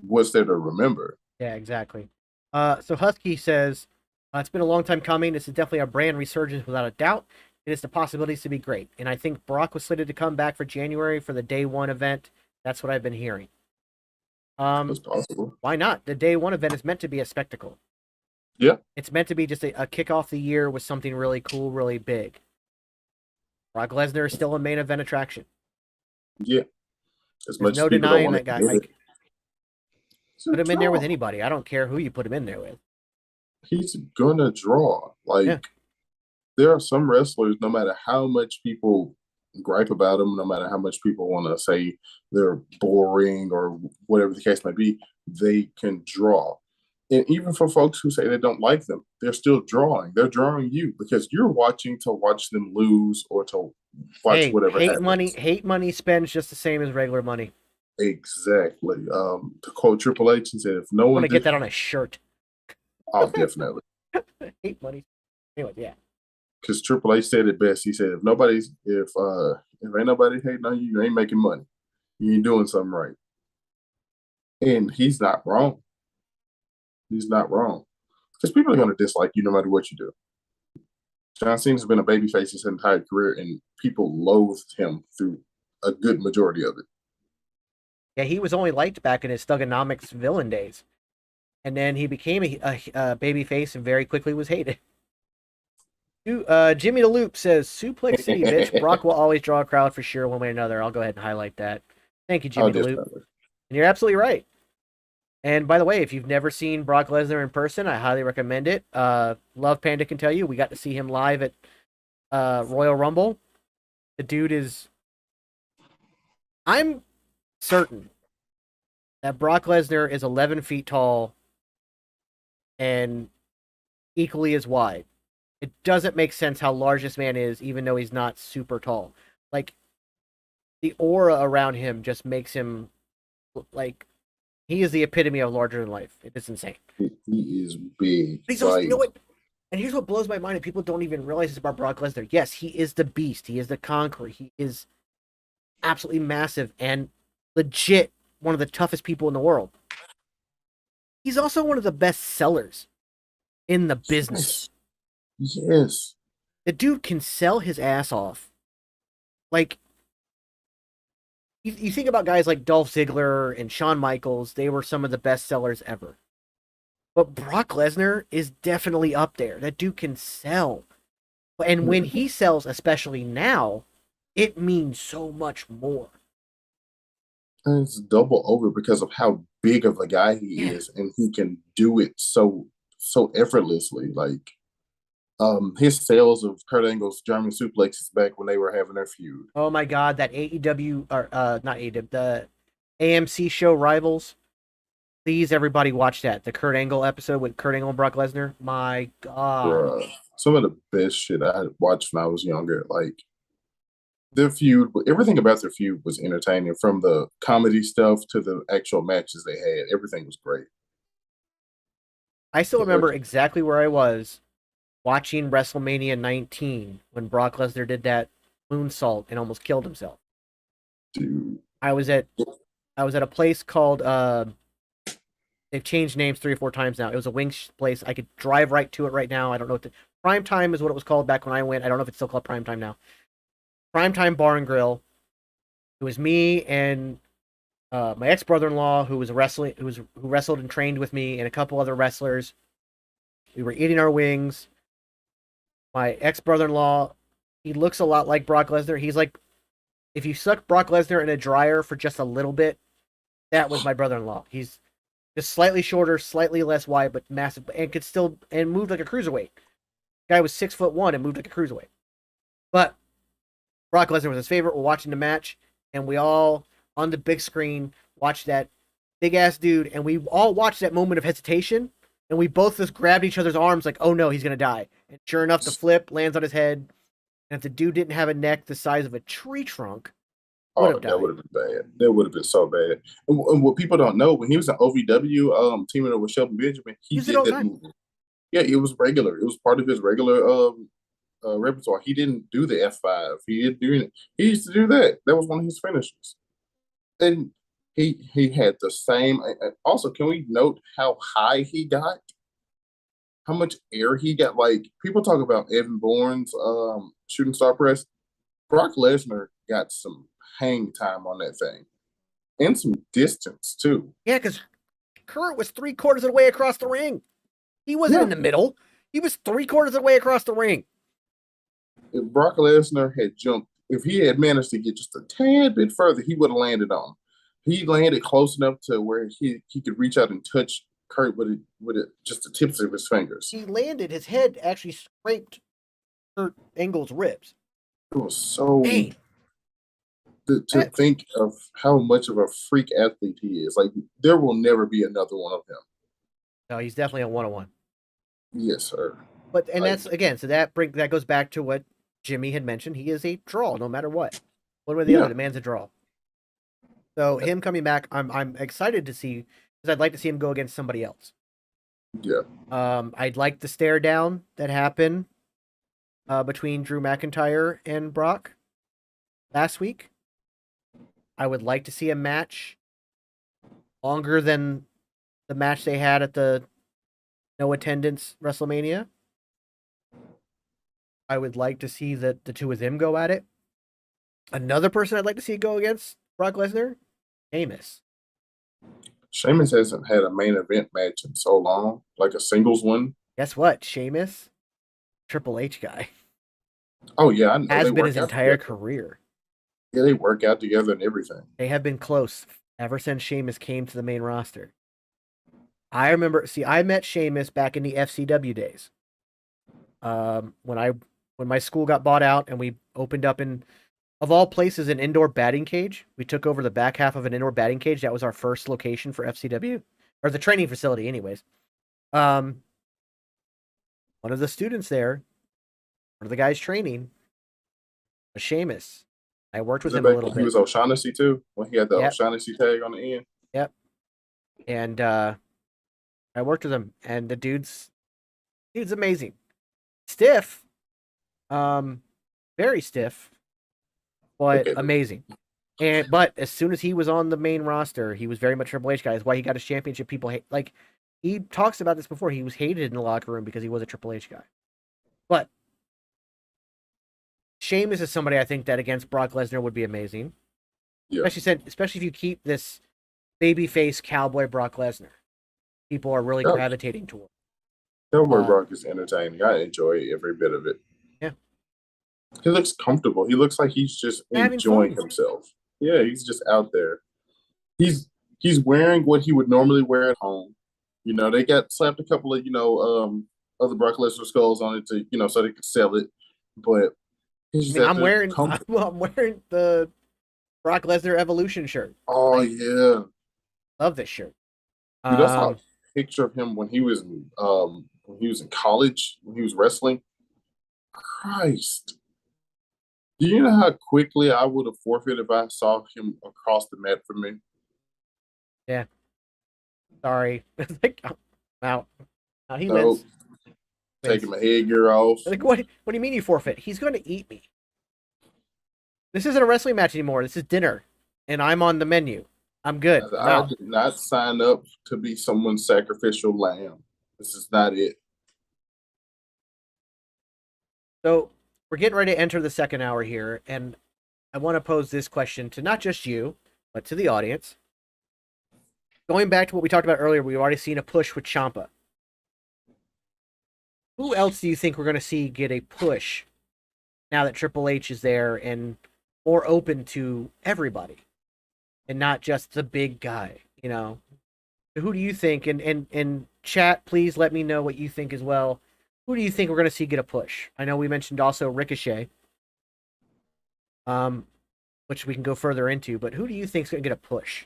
what's there to remember? yeah, exactly. So Husky says, it's been a long time coming. This is definitely a brand resurgence without a doubt. It is the possibilities to be great. And I think Brock was slated to come back for January for the day one event. That's what I've been hearing. It's possible. Why not? The day one event is meant to be a spectacle. Yeah. It's meant to be just a kick off the year with something really cool, really big. Brock Lesnar is still a main event attraction. Yeah. As There's much no as people don't denying want that to guy. admit it, Like, it's a put him in there with draw. anybody. I don't care who you put him in there with. He's gonna draw. Yeah. There are some wrestlers, no matter how much people gripe about them, no matter how much people want to say they're boring or whatever the case may be, they can draw. And even for folks who say they don't like them, they're still drawing. They're drawing you because you're watching to watch them lose or to watch Hey, whatever happens. hate money spends just the same as regular money. Exactly. To quote Triple H, he said, "If no I want one to get did, that on a shirt. oh, definitely." Hate money. Anyway, yeah. Because Triple H said it best. He said, if ain't nobody hating on you, you ain't making money. You ain't doing something right." And he's not wrong. He's not wrong. Because people are going to dislike you no matter what you do. John Cena's been a babyface his entire career, and people loathed him through a good majority of it. Yeah, he was only liked back in his Thugonomics villain days. And then he became a baby face and very quickly was hated. Jimmy the Loop says, Suplex City, bitch. Brock will always draw a crowd for sure, one way or another. I'll go ahead and highlight that. Thank you, Jimmy the Loop. Definitely. And you're absolutely right. And by the way, if you've never seen Brock Lesnar in person, I highly recommend it. Love Panda can tell you, we got to see him live at Royal Rumble. The dude is. I'm certain that Brock Lesnar is 11 feet tall and equally as wide. It doesn't make sense how large this man is, even though he's not super tall. Like, the aura around him just makes him like he is the epitome of larger than life. It's insane. He is big. But he's also, you know what? And here's what blows my mind, and people don't even realize this about Brock Lesnar. Yes, he is the beast. He is the conqueror. He is absolutely massive and legit one of the toughest people in the world. He's also one of the best sellers in the business. Yes. The dude can sell his ass off. Like, you think about guys like Dolph Ziggler and Shawn Michaels, they were some of the best sellers ever. But Brock Lesnar is definitely up there. That dude can sell. And when he sells, especially now, it means so much more. And it's double over because of how big of a guy he Yeah. is, and he can do it so effortlessly. Like his sales of Kurt Angle's German suplexes back when they were having their feud. Oh my God, that AEW or not AEW, the AMC show Rivals. Please, everybody, watch that. The Kurt Angle episode with Kurt Angle and Brock Lesnar. My God. Bruh. Some of the best shit I watched when I was younger. Like their feud, everything about their feud was entertaining. From the comedy stuff to the actual matches they had, everything was great. I still But, remember exactly where I was watching WrestleMania 19 when Brock Lesnar did that moonsault and almost killed himself. dude, I was at a place called they've changed names 3 or 4 times now. It was a wings place. I could drive right to it right now. I don't know what Prime Time is what it was called back when I went. I don't know if it's still called Prime Time now. Prime Time Bar and Grill. It was me and my ex brother-in-law who wrestled and trained with me and a couple other wrestlers. We were eating our wings. My ex brother-in-law, he looks a lot like Brock Lesnar. He's like, if you suck Brock Lesnar in a dryer for just a little bit, that was my brother-in-law. He's just slightly shorter, slightly less wide, but massive, and could still and moved like a cruiserweight. Guy was 6'1" and moved like a cruiserweight. But Brock Lesnar was his favorite. We're watching the match, and we all on the big screen watched that big ass dude, and we all watched that moment of hesitation, and we both just grabbed each other's arms like, oh no, he's gonna die. And sure enough, the flip lands on his head, and if the dude didn't have a neck the size of a tree trunk, would have oh, that died. would have been bad. That would have been so bad. And what people don't know, when he was in OVW, teaming up with Shelton Benjamin, he Use it did all the that time. movie. Yeah, it was regular. It was part of his regular repertoire. He didn't do the F5. He didn't do it. He used to do that. That was one of his finishes. And he had the same. Also, can we note how high he got? How much air he got? Like people talk about Evan Bourne's shooting star press. Brock Lesnar got some hang time on that thing and some distance too. Yeah, because Kurt was 3/4 of the way across the ring. He wasn't in Yeah, the middle. He was 3/4 of the way across the ring. if Brock Lesnar had jumped, if he had managed to get just a tad bit further, he would have landed on him. He landed close enough to where he could reach out and touch Kurt with just the tips of his fingers. He landed, his head actually scraped Kurt Angle's ribs. It was so Hey, to think of how much of a freak athlete he is. Like there will never be another one of him. no, he's definitely a 101. Yes, sir. But and Like, that's again, so that goes back to what Jimmy had mentioned. He is a draw, no matter what. One way or the other, yeah, the man's a draw. So him coming back, I'm excited to see because I'd like to see him go against somebody else. yeah. I'd like the stare down that happened between Drew McIntyre and Brock last week. I would like to see a match longer than the match they had at the no attendance WrestleMania. I would like to see that the two of them go at it. Another person I'd like to see go against Brock Lesnar, Sheamus. Sheamus hasn't had a main event match in so long, like a singles one. Guess what? Sheamus, Triple H guy, Oh yeah, I know has they been work his out entire together. career. Yeah, they work out together and everything. They have been close ever since Sheamus came to the main roster. I remember, I met Sheamus back in the FCW days. When my school got bought out and we opened up of all places, an indoor batting cage. We took over the back half of an indoor batting cage. That was our first location for FCW, or the training facility, anyways. One of the students there, one of the guys training, was Sheamus. I worked with Was it him a back little when he bit. was O'Shaughnessy too? When he had the Yep, O'Shaughnessy tag on the end? yep. And I worked with him, and the dude's amazing. Stiff, very stiff, but Okay. amazing. But as soon as he was on the main roster, he was very much Triple H guy. That's why he got his championship. People hate, like, he talks about this before. He was hated in the locker room because he was a Triple H guy. But Sheamus is somebody I think that against Brock Lesnar would be amazing. Yeah. Especially if you keep this babyface cowboy Brock Lesnar. People are really Yeah. gravitating toward. Cowboy Rock is entertaining. I enjoy every bit of it. Yeah. He looks comfortable. He looks like he's just Having enjoying fun. himself. Yeah, he's just out there. He's he's wearing what he would normally wear at home. You know, they got slapped a couple of other Brock Lesnar skulls on it to so they could sell it, but he's I just mean, out I'm there wearing comfortable. I'm wearing the Brock Lesnar Evolution shirt. Oh I yeah, love this shirt. dude, I saw a Um, picture of him when he was in college when he was wrestling. Christ, do you know how quickly I would have forfeited if I saw him across the mat from me? yeah. Sorry. Like, wow. He Nope, wins. taking Wins. my headgear off. Like, what do you mean you forfeit? He's going to eat me. This isn't a wrestling match anymore. This is dinner, and I'm on the menu. I'm good. I'm I out. did not sign up to be someone's sacrificial lamb. This is not it. So we're getting ready to enter the second hour here, and I want to pose this question to not just you, but to the audience. Going back to what we talked about earlier, we've already seen a push with Champa. Who else do you think we're going to see get a push now that Triple H is there and more open to everybody and not just the big guy? Who do you think? And chat, please let me know what you think as well. Who do you think we're going to see get a push? I know we mentioned also Ricochet, um, which we can go further into, but who do you think is going to get a push?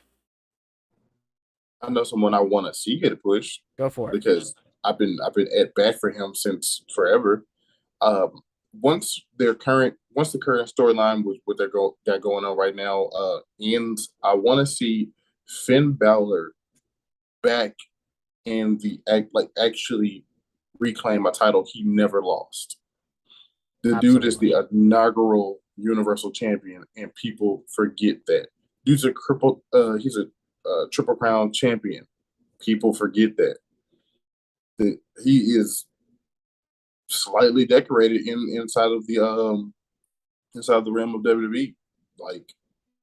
I know someone I want to see get a push Go for it. because I've been at bat for him since forever. Um, once the current storyline with what got going on right now ends, I want to see Finn Balor back in the act like actually reclaim a title he never lost. The dude is Absolutely. the inaugural Universal Champion, and people forget that. Dude's a cripple. He's a Triple Crown champion. People forget that he is slightly decorated inside of the realm of WWE. Like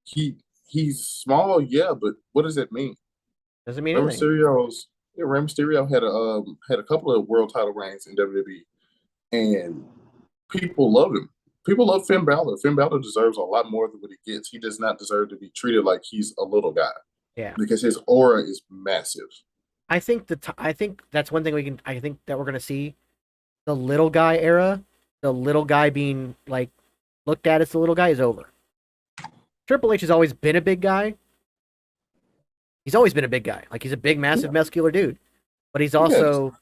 he he's small, yeah, but what does that mean? Doesn't mean Rey anything. Mysterio's yeah, Rey Mysterio had a couple of world title reigns in WWE, and people love him. People love Finn Balor. Finn Balor deserves a lot more than what he gets. He does not deserve to be treated like he's a little guy Yeah. because his aura is massive. I think that's one thing I think that we're going to see the little guy era, the little guy being like looked at as the little guy is over. Triple H has always been a big guy. He's always been a big guy. Like he's a big, massive, Yeah, muscular dude. But he's yes, also,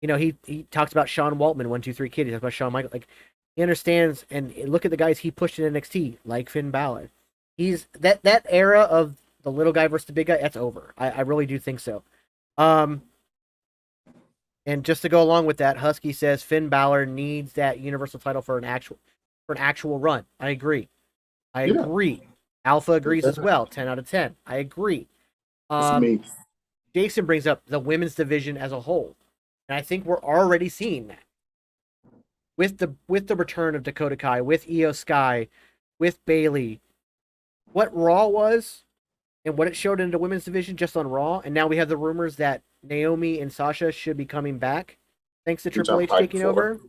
he talks about Sean Waltman, 1, 2, 3 Kid. He talks about Shawn Michaels. Like he understands and look at the guys he pushed in NXT, like Finn Balor. He's that era of the little guy versus the big guy. That's over. I really do think so. Um, and just to go along with that, Husky says Finn Balor needs that Universal title for an actual run. I agree. I yeah, agree. Alpha agrees as well. 10 out of 10. I agree. it's Um, me. Jason brings up the women's division as a whole, and I think we're already seeing that with the return of Dakota Kai, with Io Sky, with Bailey. What Raw was and what it showed in the women's division just on Raw, and now we have the rumors that Naomi and Sasha should be coming back, thanks to Which Triple I'm H hyped taking for. over,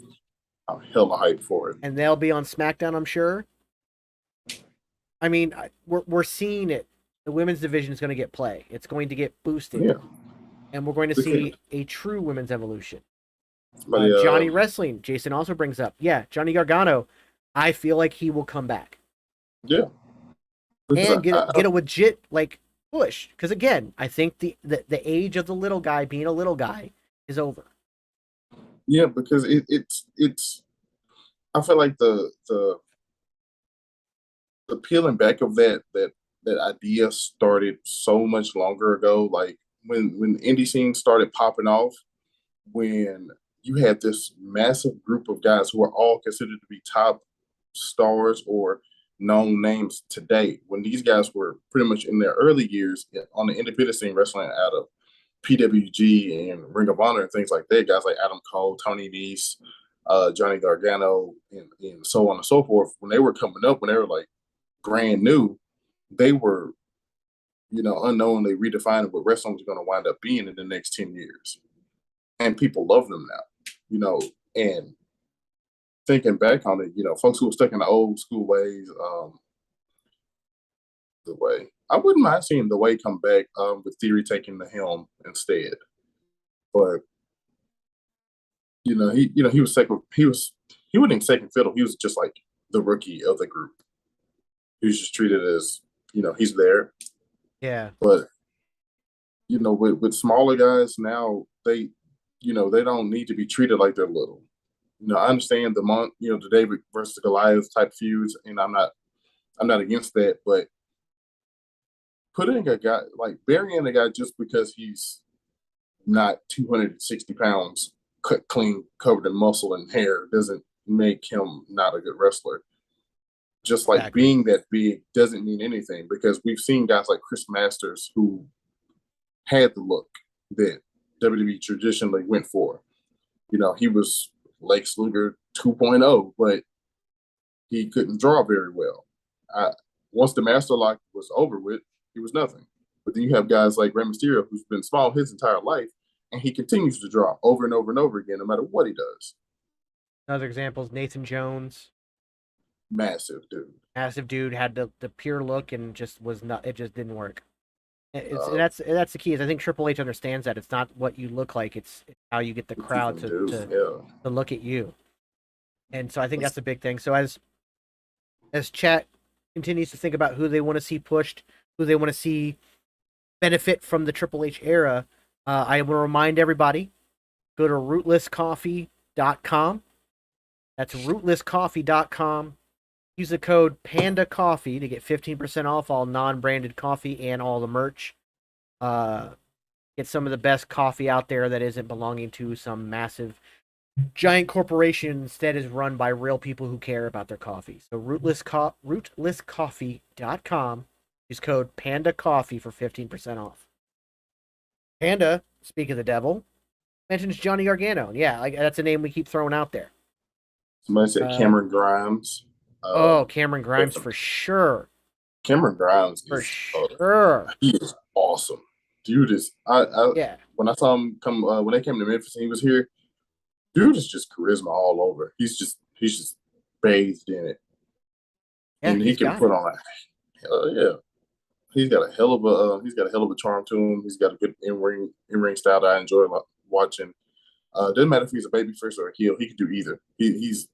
I'm hella hyped for it. and they'll be on SmackDown, I'm sure. I mean, we're seeing it. The women's division is going to get play. It's going to get boosted, Yeah, and we're going to because see a true women's evolution. somebody, Johnny Wrestling, Jason also brings up. Yeah, Johnny Gargano. I feel like he will come back yeah, because and get a legit like push. Because again, I think the age of the little guy being a little guy is over. yeah, because it's. I feel like the peeling back of that idea started so much longer ago. Like when indie scene started popping off, when you had this massive group of guys who are all considered to be top stars or known names today. When these guys were pretty much in their early years on the independent scene, wrestling out of PWG and Ring of Honor and things like that, guys like Adam Cole, Tony Nese, Johnny Gargano, and so on and so forth. When they were coming up, when they were like brand new, they were, unknowingly redefining what wrestling was going to wind up being in the next 10 years. And people love them now, and thinking back on it, folks who were stuck in the old school ways, the way I wouldn't mind seeing the way come back, with Theory taking the helm instead. But he was second. He wasn't even second fiddle. He was just like the rookie of the group. He was just treated as he's there. Yeah. But with smaller guys now, they don't need to be treated like they're little. I understand the David versus Goliath type feuds, and I'm not against that, but putting a guy like burying a guy just because he's not 260 pounds, cut clean, covered in muscle and hair, doesn't make him not a good wrestler. Just like Exactly. being that big doesn't mean anything, because we've seen guys like Chris Masters who had the look that WWE traditionally went for. He was Lex Luger 2.0, but he couldn't draw very well. Once the Master Lock was over with, he was nothing. But then you have guys like Rey Mysterio, who's been small his entire life, and he continues to draw over and over and over again, no matter what he does. Another example is Nathan Jones. Massive dude. Massive dude, had the pure look and just was not. It just didn't work. It's Uh, that's the key. Is I think Triple H understands that it's not what you look like; it's how you get the crowd to look at you. And so I think that's a big thing. So as chat continues to think about who they want to see pushed, who they want to see benefit from the Triple H era, I will remind everybody, go to rootlesscoffee.com. That's rootlesscoffee.com. Use the code Panda Coffee to get 15% off all non-branded coffee and all the merch. Get some of the best coffee out there that isn't belonging to some massive giant corporation. Instead is run by real people who care about their coffee. So rootlesscoffee.com. Use code Panda Coffee for 15% off. Panda, speak of the devil, mentions Johnny Gargano. Yeah, that's a name we keep throwing out there. Somebody said Cameron Grimes. Cameron Grimes for sure. Cameron Grimes For is sure. he is awesome. Dude is Yeah. When I saw him come when they came to Memphis and he was here, dude is just charisma all over. He's just bathed in it. Yeah, And he can put on yeah. He's got a hell of a charm to him. He's got a good in ring style that I enjoy watching. Doesn't matter if he's a babyface or a heel, he can do either. He's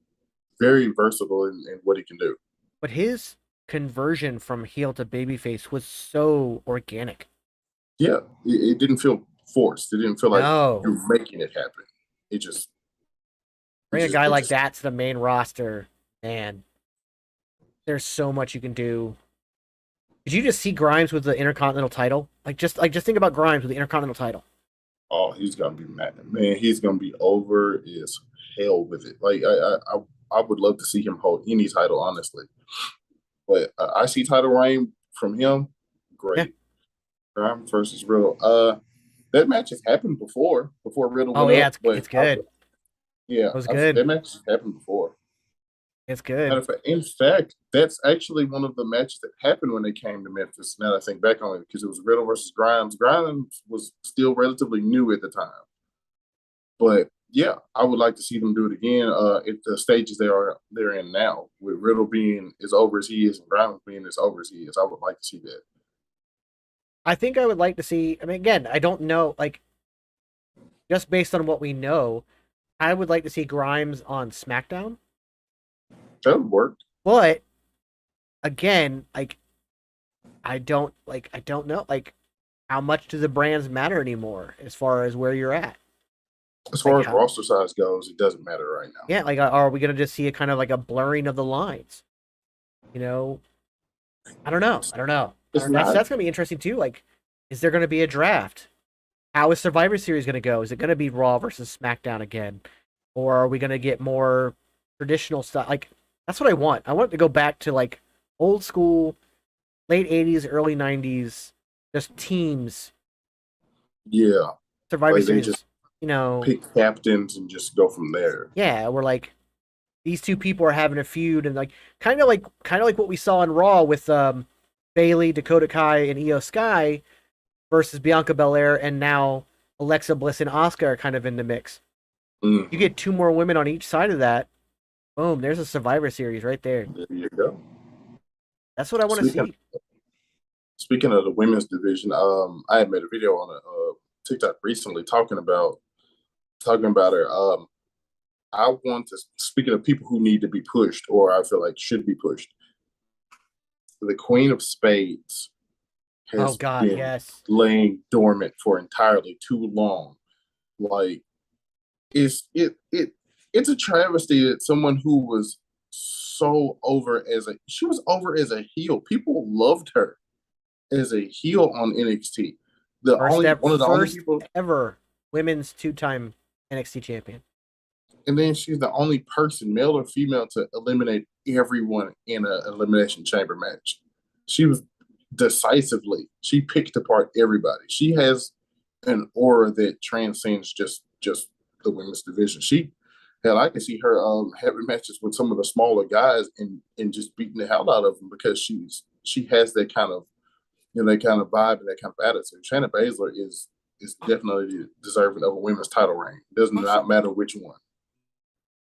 very versatile in what he can do. But his conversion from heel to babyface was so organic. Yeah, it didn't feel forced. It didn't feel like No. you're making it happen. It just Bring a guy like that to the main roster, man. There's so much you can do. Did you just see Grimes with the Intercontinental title? Just think about Grimes with the Intercontinental title. Oh, he's gonna be mad, man. He's gonna be over as hell with it. Like I would love to see him hold any title, honestly. But I see title reign from him. Great. Yeah. Grimes versus Riddle. That match has happened before Riddle. Oh yeah, it's good. It was good. That match has happened before. It's good. In fact, that's actually one of the matches that happened when they came to Memphis. Now that I think back on it, because it was Riddle versus Grimes. Grimes was still relatively new at the time. But yeah, I would like to see them do it again at the stages they're in now, with Riddle being as over as he is and Grimes being as over as he is. I would like to see that. I think I would like to see. I mean, again, I don't know. Just based on what we know, I would like to see Grimes on SmackDown. That would work. But again, I don't know. How much do the brands matter anymore as far as where you're at? As far as roster size goes, it doesn't matter right now. Yeah, are we gonna just see a kind of a blurring of the lines? I don't know. That's gonna be interesting too. Is there gonna be a draft? How is Survivor Series gonna go? Is it gonna be Raw versus SmackDown again, or are we gonna get more traditional stuff? That's what I want. I want it to go back to old school, late '80s, early '90s, just teams. Yeah, Survivor Series. Just pick captains and just go from there. Yeah, we're these two people are having a feud, and kind of like what we saw in Raw with Bayley, Dakota Kai, and Io Sky versus Bianca Belair, and now Alexa Bliss and Asuka are kind of in the mix. You get two more women on each side of that. Boom, there's a Survivor Series right there. There you go. That's what I want to Speaking see. speaking of the women's division, I had made a video on a TikTok recently talking about her. I want to speaking of people who need to be pushed or I feel like should be pushed. The Queen of Spades Oh has God, been yes. laying dormant for entirely too long. Like it's a travesty that someone who was so over as a she was over as a heel. People loved her as a heel on NXT. The only one of the only First people, ever women's two-time NXT champion. and then she's the only person, male or female, to eliminate everyone in an elimination chamber match. She was decisively. She picked apart everybody. She has an aura that transcends just the women's division. She hell, I can see her having matches with some of the smaller guys and just beating the hell out of them because she has that kind of that kind of vibe and that kind of attitude. Shayna Baszler is definitely deserving of a women's title reign. It does Also, not matter which one.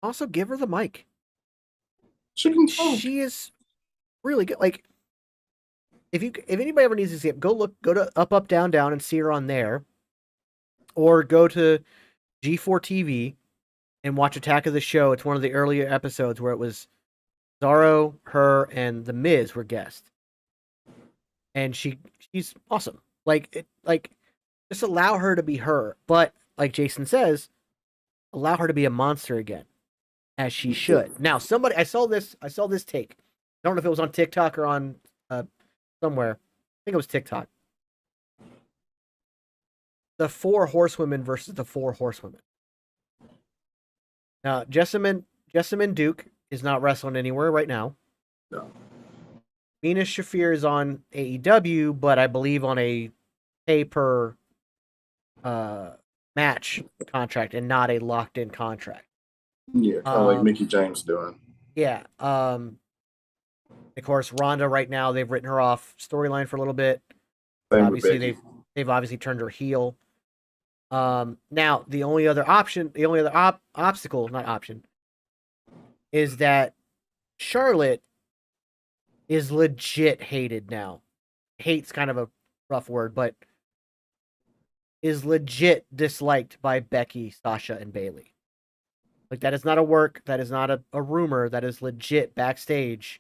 also give her the mic. She can talk. She is really good. Like if anybody ever needs to see it, go to Up Up Down Down and see her on there, or go to G4 TV and watch Attack of the Show. It's one of the earlier episodes where it was Cesaro, her, and The Miz were guests, and she's awesome. Like just allow her to be her, but like Jason says, allow her to be a monster again, as she should. Now, I saw this take. I don't know if it was on TikTok or on somewhere. I think it was TikTok. The four horsewomen versus the four horsewomen. Now, Jessamine Duke is not wrestling anywhere right now. No. Mina Shafir is on AEW, but I believe on a pay per match contract and not a locked in contract. Yeah, kind of like Mickey James doing. Yeah. Of course, Ronda right now they've written her off storyline for a little bit. Same with Obviously, Becky. they've obviously turned her heel. Now the only other option, the only other obstacle, not option, is that Charlotte is legit hated now. Hate's kind of a rough word, but is legit disliked by Becky, Sasha, and Bailey. Like that is not a work, that is not a rumor, that is legit backstage.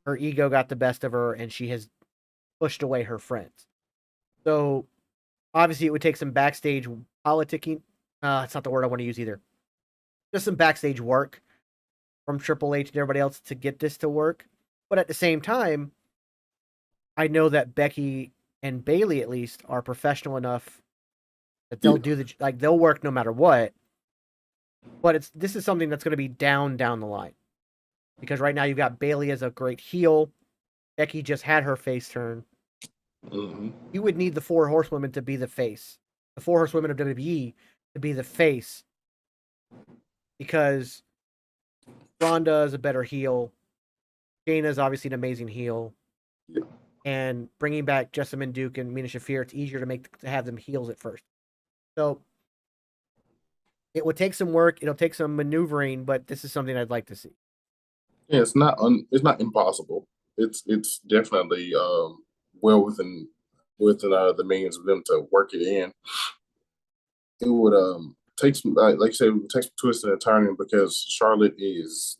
Her ego got the best of her and she has pushed away her friends. So obviously it would take some backstage politicking. It's not the word I want to use either. Just some backstage work from Triple H and everybody else to get this to work. But at the same time, I know that Becky and Bailey at least are professional enough that they'll do they'll work no matter what. But this is something that's going to be down the line. Because right now you've got Bailey as a great heel. Becky just had her face turn. Mm-hmm. You would need the four horsewomen to be the face. The four horsewomen of WWE to be the face. Because Ronda is a better heel. Shayna is obviously an amazing heel. Yeah. And bringing back Jessamine Duke and Mina Shafir, it's easier to have them heels at first. So it would take some work. It'll take some maneuvering, but this is something I'd like to see. Yeah, it's not impossible. It's definitely well within the means of them to work it in. It would take some like I said, it would take some twisting and turning because Charlotte is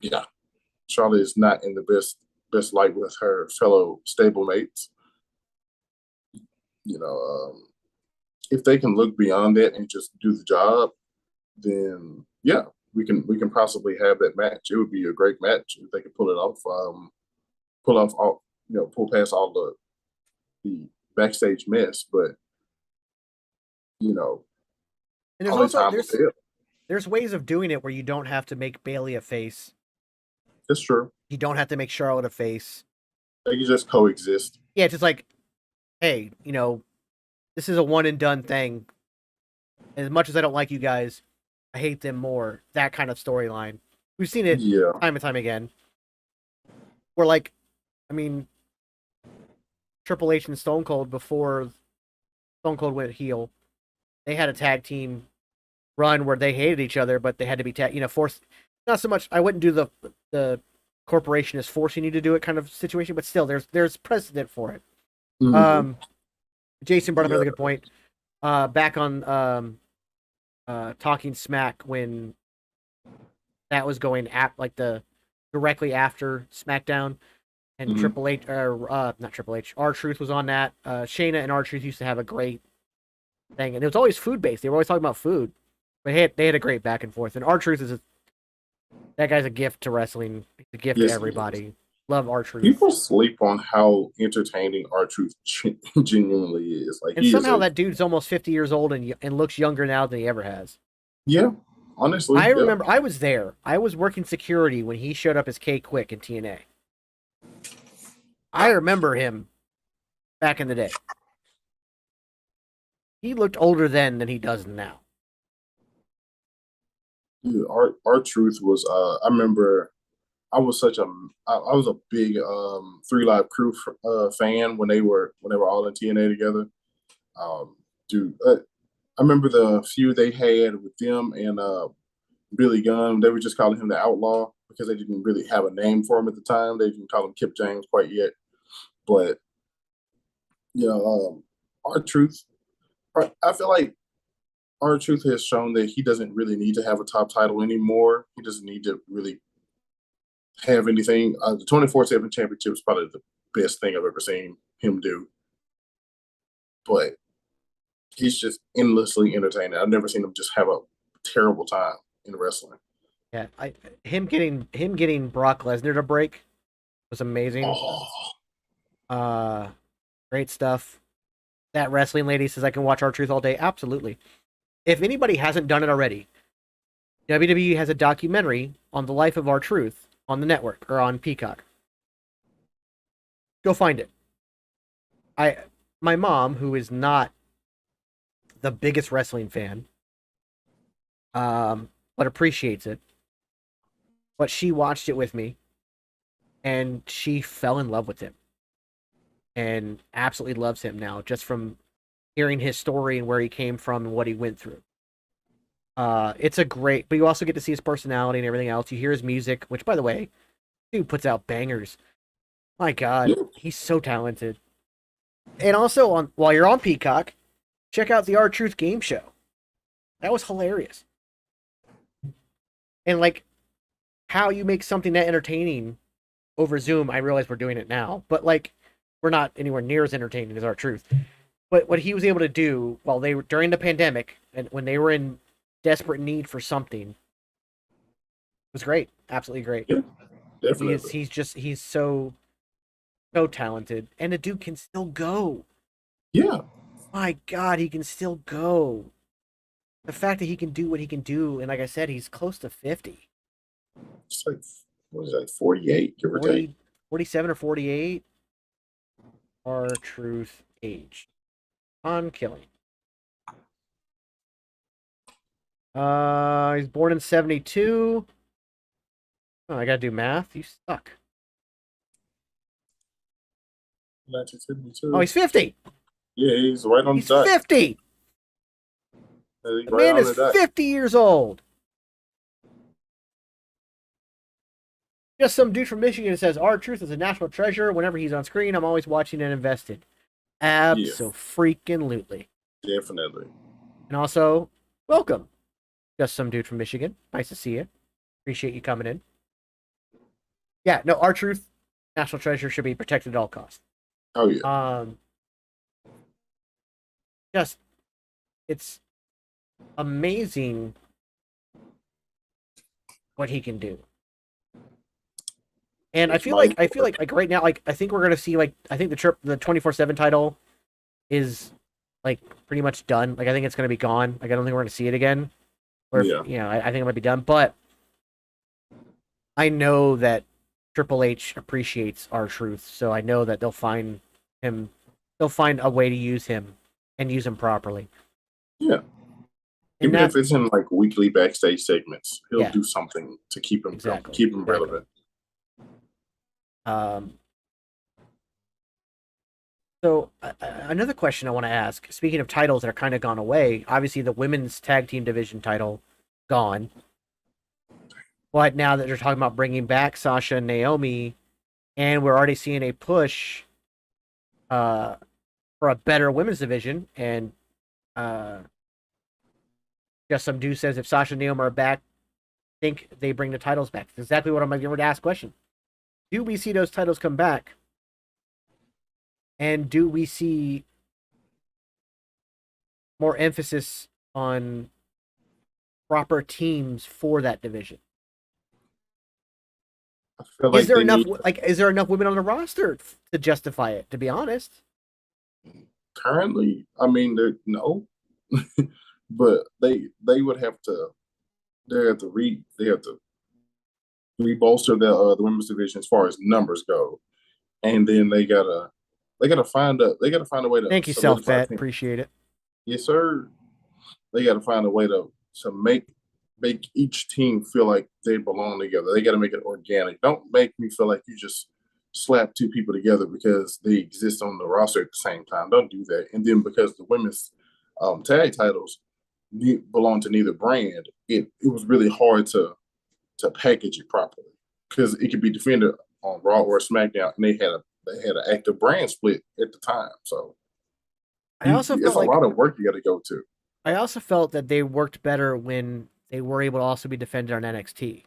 yeah, Charlotte is not in the best light with her fellow stablemates. If they can look beyond that and just do the job, then yeah, we can possibly have that match. It would be a great match if they could pull it off. Pull off all pull past all the backstage mess, but and there's only also time will tell. There's ways of doing it where you don't have to make Bailey a face. That's true. You don't have to make Charlotte a face. They can just coexist. Yeah, it's just like, hey, this is a one and done thing. As much as I don't like you guys, I hate them more. That kind of storyline. We've seen it time and time again. Where Triple H and Stone Cold before Stone Cold went heel, they had a tag team run where they hated each other, but they had to be forced. Not so much. I wouldn't do the corporation is forcing you to do it kind of situation, but still, there's precedent for it. Mhm. Jason brought up Yeah. another good point. Back on Talking Smack when that was going at like the directly after SmackDown, and Mhm. Triple H or not Triple H, R-Truth was on that. Shayna and R-Truth used to have a great thing, and it was always food based. They were always talking about food, but they had a great back and forth. And R-Truth that guy's a gift to wrestling. He's a gift to Yes, he is. everybody. Love R-Truth. People sleep on how entertaining R-Truth genuinely is. Like And he is somehow a that dude's almost 50 years old and looks younger now than he ever has. yeah. Honestly, I yeah. remember I was there. I was working security when he showed up as K Quick in TNA. I remember him back in the day. He looked older then than he does now. Dude, R-Truth was. I remember I was such a I was a big Three Live Crew fan when they were all in TNA together. Um, dude, I remember the feud they had with them and Billy Gunn. They were just calling him the Outlaw because they didn't really have a name for him at the time. They didn't call him Kip James quite yet. But you know, R-Truth. I feel like R-Truth has shown that he doesn't really need to have a top title anymore. He doesn't need to really have anything. The 24/7 championship is probably the best thing I've ever seen him do. But he's just endlessly entertaining. I've never seen him just have a terrible time in wrestling. Yeah, him getting Brock Lesnar to break was amazing. Oh, Uh, Great stuff. That wrestling lady says I can watch R-Truth all day. Absolutely. If anybody hasn't done it already, WWE has a documentary on the life of R-Truth on the network or on Peacock. Go find it. My mom, who is not the biggest wrestling fan, but appreciates it, but she watched it with me and she fell in love with him and absolutely loves him now just from hearing his story and where he came from and what he went through. It's a great, but you also get to see his personality and everything else. You hear his music, which, by the way, dude puts out bangers. My God, yeah, he's so talented. And also, while you're on Peacock, check out the R-Truth game show. That was hilarious. And like how you make something that entertaining over Zoom. I realize we're doing it now, but like we're not anywhere near as entertaining as R-Truth. But what he was able to do while they were during the pandemic and when they were in desperate need for something was great. Absolutely great. yeah, definitely. He's so talented, and the dude can still go. Yeah, My God, he can still go. The fact that he can do what he can do, and like I said, he's close to 50, it's like what is that, 48, give or take. 40, 47 or 48 are truth age on killing. He's born in 72. Oh, I gotta do math. You suck. Oh, 1972. he's 50. Yeah, he's right on the He's dot. 50. He's The right man on is the dot. 50 years old. Just some dude from Michigan says, R-Truth is a national treasure. Whenever he's on screen, I'm always watching and invested. Yeah, Abso-freaking-lutely. definitely. And also, welcome. Just some dude from Michigan. Nice to see you. Appreciate you coming in. Yeah, no, R-Truth, national treasure, should be protected at all costs. Oh yeah. Just, it's amazing what he can do. And It's mind I feel like right now, like I think we're gonna see like I think the 24/7 title is like pretty much done. Like I think it's gonna be gone. Like I don't think we're gonna see it again. Or if, yeah. I think it might be done. But I know that Triple H appreciates R-Truth, so I know that him they'll find a way to use him and use him properly. Yeah. And Even that if it's in like weekly backstage segments, he'll yeah, do something to keep him exactly. keep him Exactly. relevant. Um So another question I want to ask. Speaking of titles that are kind of gone away, obviously the women's tag team division title gone, but now that they're talking about bringing back Sasha and Naomi, and we're already seeing a push uh, for a better women's division, and uh, just some dude says if Sasha and Naomi are back, think they bring the titles back. That's exactly what I'm going to ask. Question: do we see those titles come back, and do we see more emphasis on proper teams for that division? I feel Is like there they enough need is there enough women on the roster to justify it? To be honest, currently. I mean, no, but they would have to. They have to re-bolster the women's division as far as numbers go, and then they gotta find a way to thank you, Self solidify Bet. things. Appreciate it. Yes, sir. They got to find a way to make each team feel like they belong together. They got to make it organic. Don't make me feel like you just slap two people together because they exist on the roster at the same time. Don't do that. And then because the women's tag titles belong to neither brand, it was really hard to package it properly because it could be defended on Raw or SmackDown, and they had an active brand split at the time. So I also it's felt a like lot of work you got to go to. I also felt that they worked better when they were able to also be defended on NXT.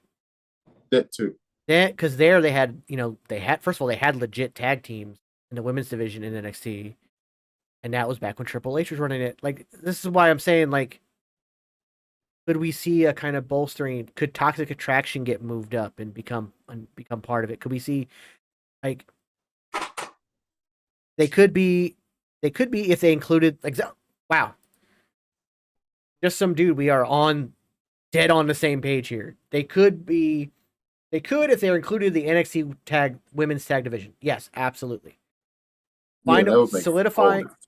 That too. That because there they had they had first of all they had legit tag teams in the women's division in NXT, and that was back when Triple H was running it. Like this is why I'm saying like could we see a kind of bolstering? Could Toxic Attraction get moved up and become part of it? Could we see like they could be if they included like wow, just some dude we are on dead on the same page here. They could if they're included in the NXT tag women's tag division. Yes, absolutely. Yeah, Find that would make all solidify difference.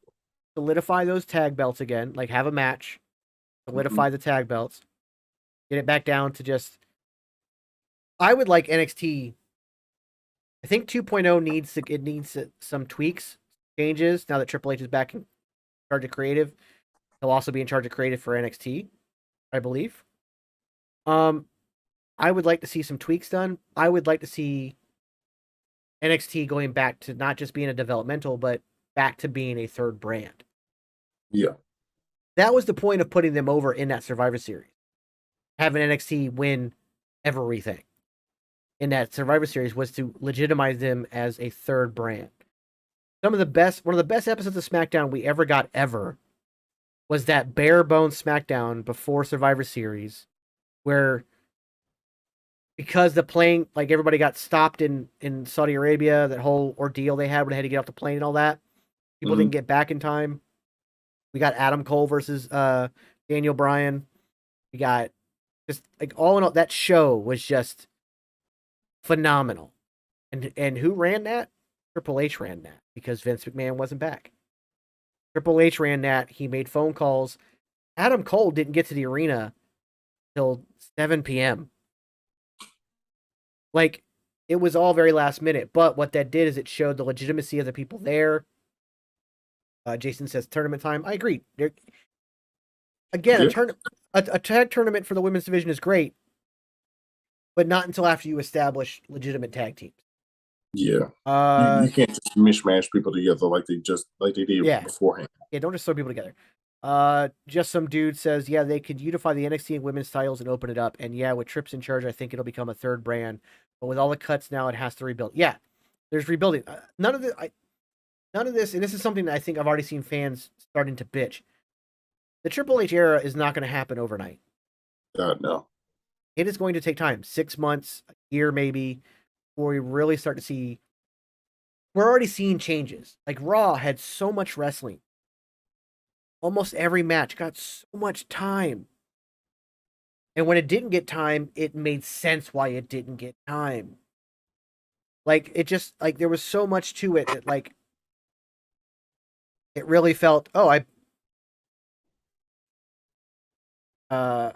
solidify those tag belts again. Like have a match, Mhm. solidify the tag belts, get it back down to just. I would like NXT. I think 2.0 needs some tweaks, changes. Now that Triple H is back in charge of creative, he'll also be in charge of creative for NXT, I believe. Um, I would like to see some tweaks done. I would like to see NXT going back to not just being a developmental, but back to being a third brand. Yeah, That was the point of putting them over in that Survivor Series. Having NXT win everything in that Survivor Series was to legitimize them as a third brand. One of the best episodes of SmackDown we ever got ever was that bare bones SmackDown before Survivor Series, where because the plane, like everybody got stopped in Saudi Arabia, that whole ordeal they had when they had to get off the plane and all that, people hmm didn't get back in time. We got Adam Cole versus Daniel Bryan. We got just like all in all, that show was just phenomenal. And who ran that? Triple H ran that because Vince McMahon wasn't back. Triple H ran that. He made phone calls. Adam Cole didn't get to the arena till 7 p.m. Like it was all very last minute. But what that did is it showed the legitimacy of the people there. Jason says tournament time. I agree. Again, yeah, a tag tournament for the women's division is great, but not until after you establish legitimate tag teams. yeah. Uh, You can't just mishmash people together like they did yeah, beforehand. yeah. Don't just throw people together. Just some dude says, yeah, they could unify the NXT and women's titles and open it up. And yeah, with Trips in charge, I think it'll become a third brand. But with all the cuts now, it has to rebuild. Yeah, there's rebuilding. None of this, and this is something that I think I've already seen fans starting to bitch. The Triple H era is not going to happen overnight. God no. It is going to take time, 6 months, a year maybe, before we really start to see. We're already seeing changes. Like Raw had so much wrestling. Almost every match got so much time. And when it didn't get time, it made sense why it didn't get time. Like it just like there was so much to it that like it really felt, oh, I uh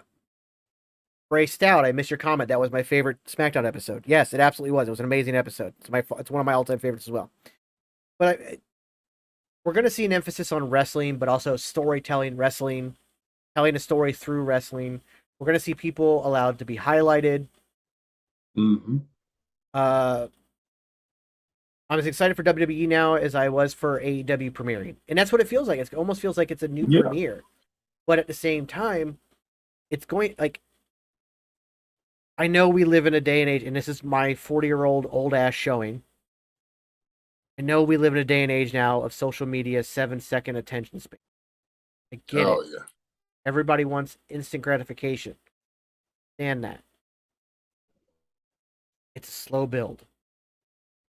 Bray Stout, I missed your comment. That was my favorite SmackDown episode. Yes, it absolutely was. It was an amazing episode. It's one of my all-time favorites as well. But we're going to see an emphasis on wrestling, but also storytelling, wrestling, telling a story through wrestling. We're going to see people allowed to be highlighted. Mm-hmm. I'm as excited for WWE now as I was for AEW premiering, and that's what it feels like. It almost feels like it's a new Yeah. premiere, but at the same time, it's going like I know we live in a day and age, and this is my 40-year-old old ass showing. I know we live in a day and age now of social media, 7-second attention span. I get it. Oh yeah. Everybody wants instant gratification. Stand that. It's a slow build.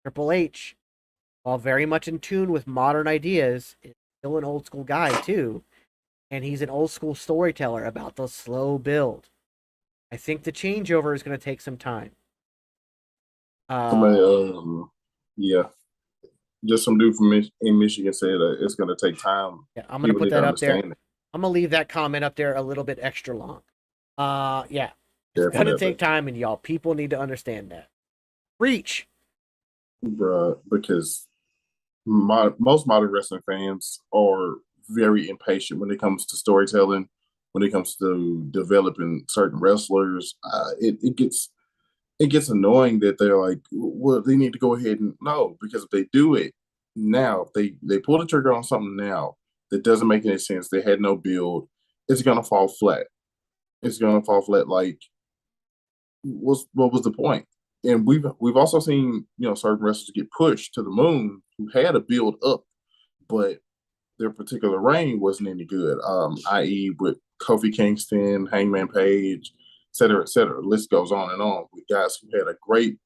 Triple H, while very much in tune with modern ideas, is still an old school guy too. And he's an old school storyteller about the slow build. I think the changeover is going to take some time. Somebody, yeah, just some dude from in Michigan said it's going to take time. Yeah, I'm going to People put need to that up there. understand it. I'm going to leave that comment up there a little bit extra long. Yeah, it's going to Definitely. take time, and y'all, people need to understand that. Reach. Bruh, because most modern wrestling fans are very impatient when it comes to storytelling, when it comes to developing certain wrestlers. It gets annoying that they're like, well, they need to go ahead and no, because if they do it now, if they pull the trigger on something now that doesn't make any sense, they had no build, it's gonna fall flat. It's gonna fall flat. Like, what was the point? And we've also seen certain wrestlers get pushed to the moon who had a build up, but their particular reign wasn't any good. I.e., with Kofi Kingston, Hangman Page, et cetera, et cetera. The list goes on and on with guys who had a great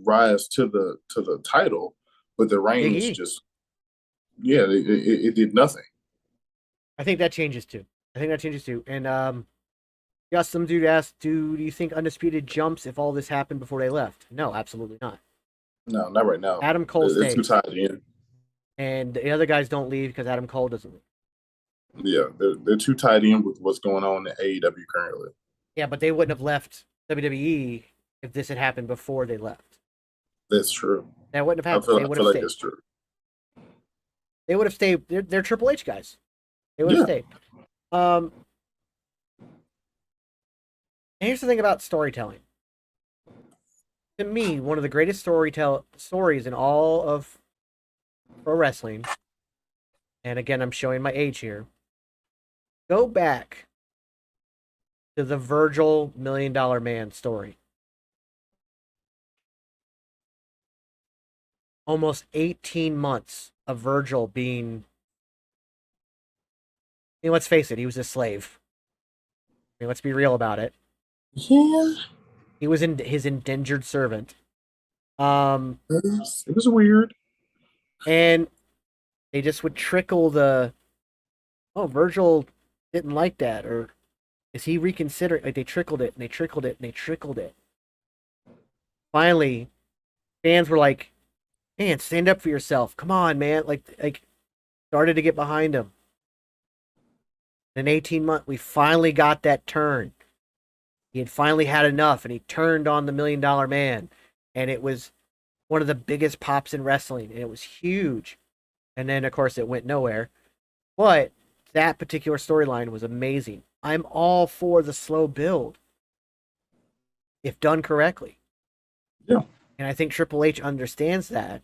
rise to the title, but the reign Big was E. just it did nothing. I think that changes too. And yeah, some dude asked, do you think Undisputed jumps if all this happened before they left? No, absolutely not. No, not right now. Adam Cole They're too stays. tied in. And the other guys don't leave because Adam Cole doesn't leave. Yeah, they're too tied in with what's going on in AEW currently. Yeah, but they wouldn't have left WWE if this had happened before they left. That's true. That wouldn't have I happened. feel, They I would feel have like stayed. that's true. They would have stayed. They're Triple H guys. They would have Yeah. stayed. And here's the thing about storytelling. To me, one of the greatest stories in all of pro wrestling, and again, I'm showing my age here. Go back to the Virgil $1 Million Man story. Almost 18 months of Virgil being. I mean, let's face it, he was a slave. I mean, let's be real about it. Yeah. He was in his indentured servant. It was weird. And they just would trickle Virgil didn't like that, or is he reconsidering? Like, they trickled it and they trickled it and they trickled it. Finally, fans were like, man, stand up for yourself. Come on, man. Like started to get behind him. In 18 months, we finally got that turn. He had finally had enough, and he turned on the $1 Million Man. And it was one of the biggest pops in wrestling, and it was huge. And then, of course, it went nowhere. But that particular storyline was amazing. I'm all for the slow build if done correctly. Yeah. And I think Triple H understands that.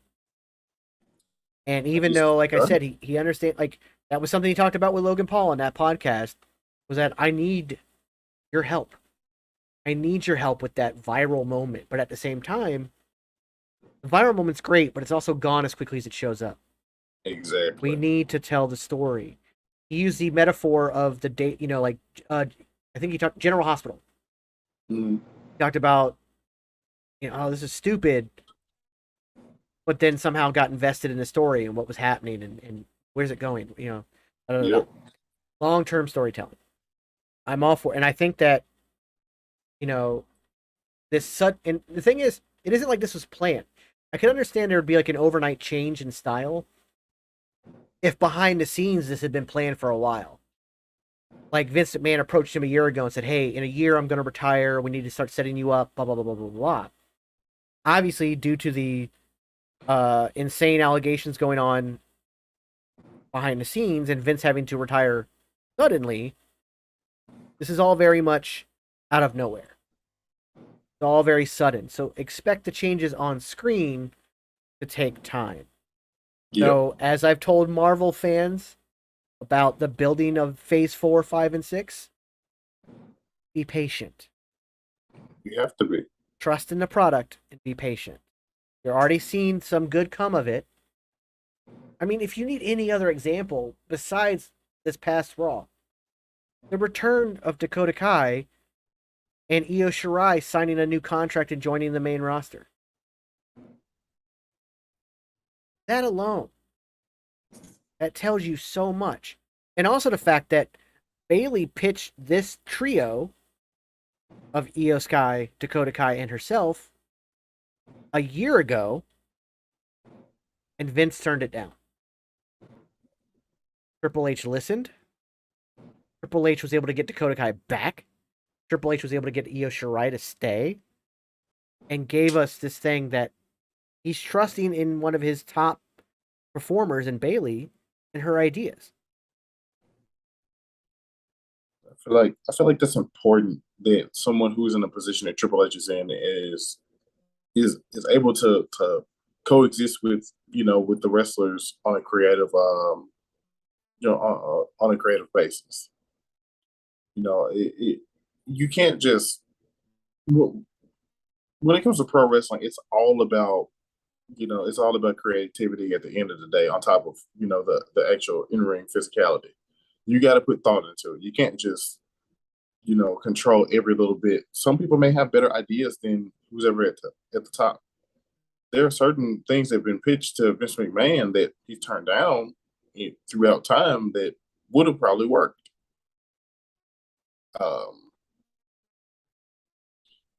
And even though, like I said, he understands, like, that was something he talked about with Logan Paul on that podcast, was that I need your help. I need your help with that viral moment. But at the same time, the viral moment's great, but it's also gone as quickly as it shows up. Exactly. We need to tell the story. He used the metaphor of the date, I think he talked General Hospital. Mm-hmm. He talked about, oh, this is stupid, but then somehow got invested in the story and what was happening and where's it going, Yep. Long-term storytelling. I'm all for it. And I think that, and the thing is, it isn't like this was planned. I can understand there would be like an overnight change in style if behind the scenes this had been planned for a while. Like Vince McMahon approached him a year ago and said, hey, in a year I'm going to retire. We need to start setting you up, blah, blah, blah, blah, blah, blah. Obviously, due to the insane allegations going on behind the scenes and Vince having to retire suddenly. This is all very much out of nowhere. It's all very sudden. So expect the changes on screen to take time. Yep. So as I've told Marvel fans about the building of Phase 4, 5, and 6, be patient. You have to be. Trust in the product and be patient. You're already seeing some good come of it. I mean, if you need any other example besides this past Raw, the return of Dakota Kai and Io Shirai signing a new contract and joining the main roster. That alone, that tells you so much. And also the fact that Bayley pitched this trio of Io Sky, Dakota Kai, and herself a year ago, and Vince turned it down. Triple H listened. Triple H was able to get Dakota Kai back. Triple H was able to get Io Shirai to stay, and gave us this thing that he's trusting in one of his top performers in Bayley and her ideas. I feel like that's important, that someone who's in a position that Triple H is in is able to coexist with, you know, with the wrestlers on a creative on a creative basis. You know, you can't just, when it comes to pro wrestling, it's all about, you know, it's all about creativity at the end of the day, on top of, you know, the actual in-ring physicality. You got to put thought into it. You can't just, you know, control every little bit. Some people may have better ideas than who's ever at the top. There are certain things that have been pitched to Vince McMahon that he turned down throughout time that would have probably worked.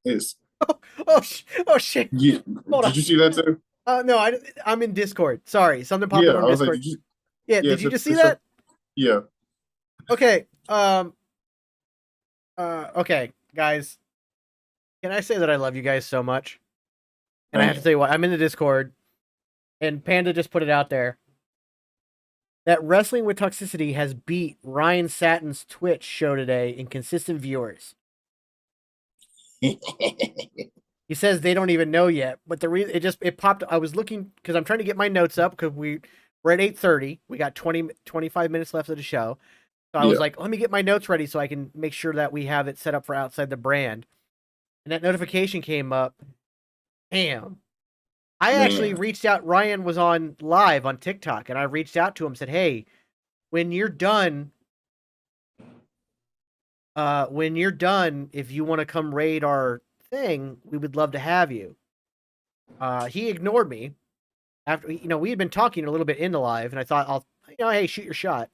It's Oh shit! yeah. Hold on. Did you see that too? No, I'm in Discord. Sorry, something popped up Yeah, on I was Discord. like, Did you just see that? Yeah. Okay. Okay, guys. Can I say that I love you guys so much? And I have to tell you what, I'm in the Discord, and Panda just put it out there that Wrestling with Toxicity has beat Ryan Satin's Twitch show today in consistent viewers. He says they don't even know yet, but the reason it popped. I was looking because I'm trying to get my notes up because we're at 8:30. We got 25 minutes left of the show. So I was like, let me get my notes ready so I can make sure that we have it set up for Outside the Brand. And that notification came up. Damn. I actually reached out. Ryan was on live on TikTok, and I reached out to him, said, hey, when you're done, if you want to come raid our thing, we would love to have you. He ignored me after, you know, we had been talking a little bit in the live, and I thought, hey, shoot your shot.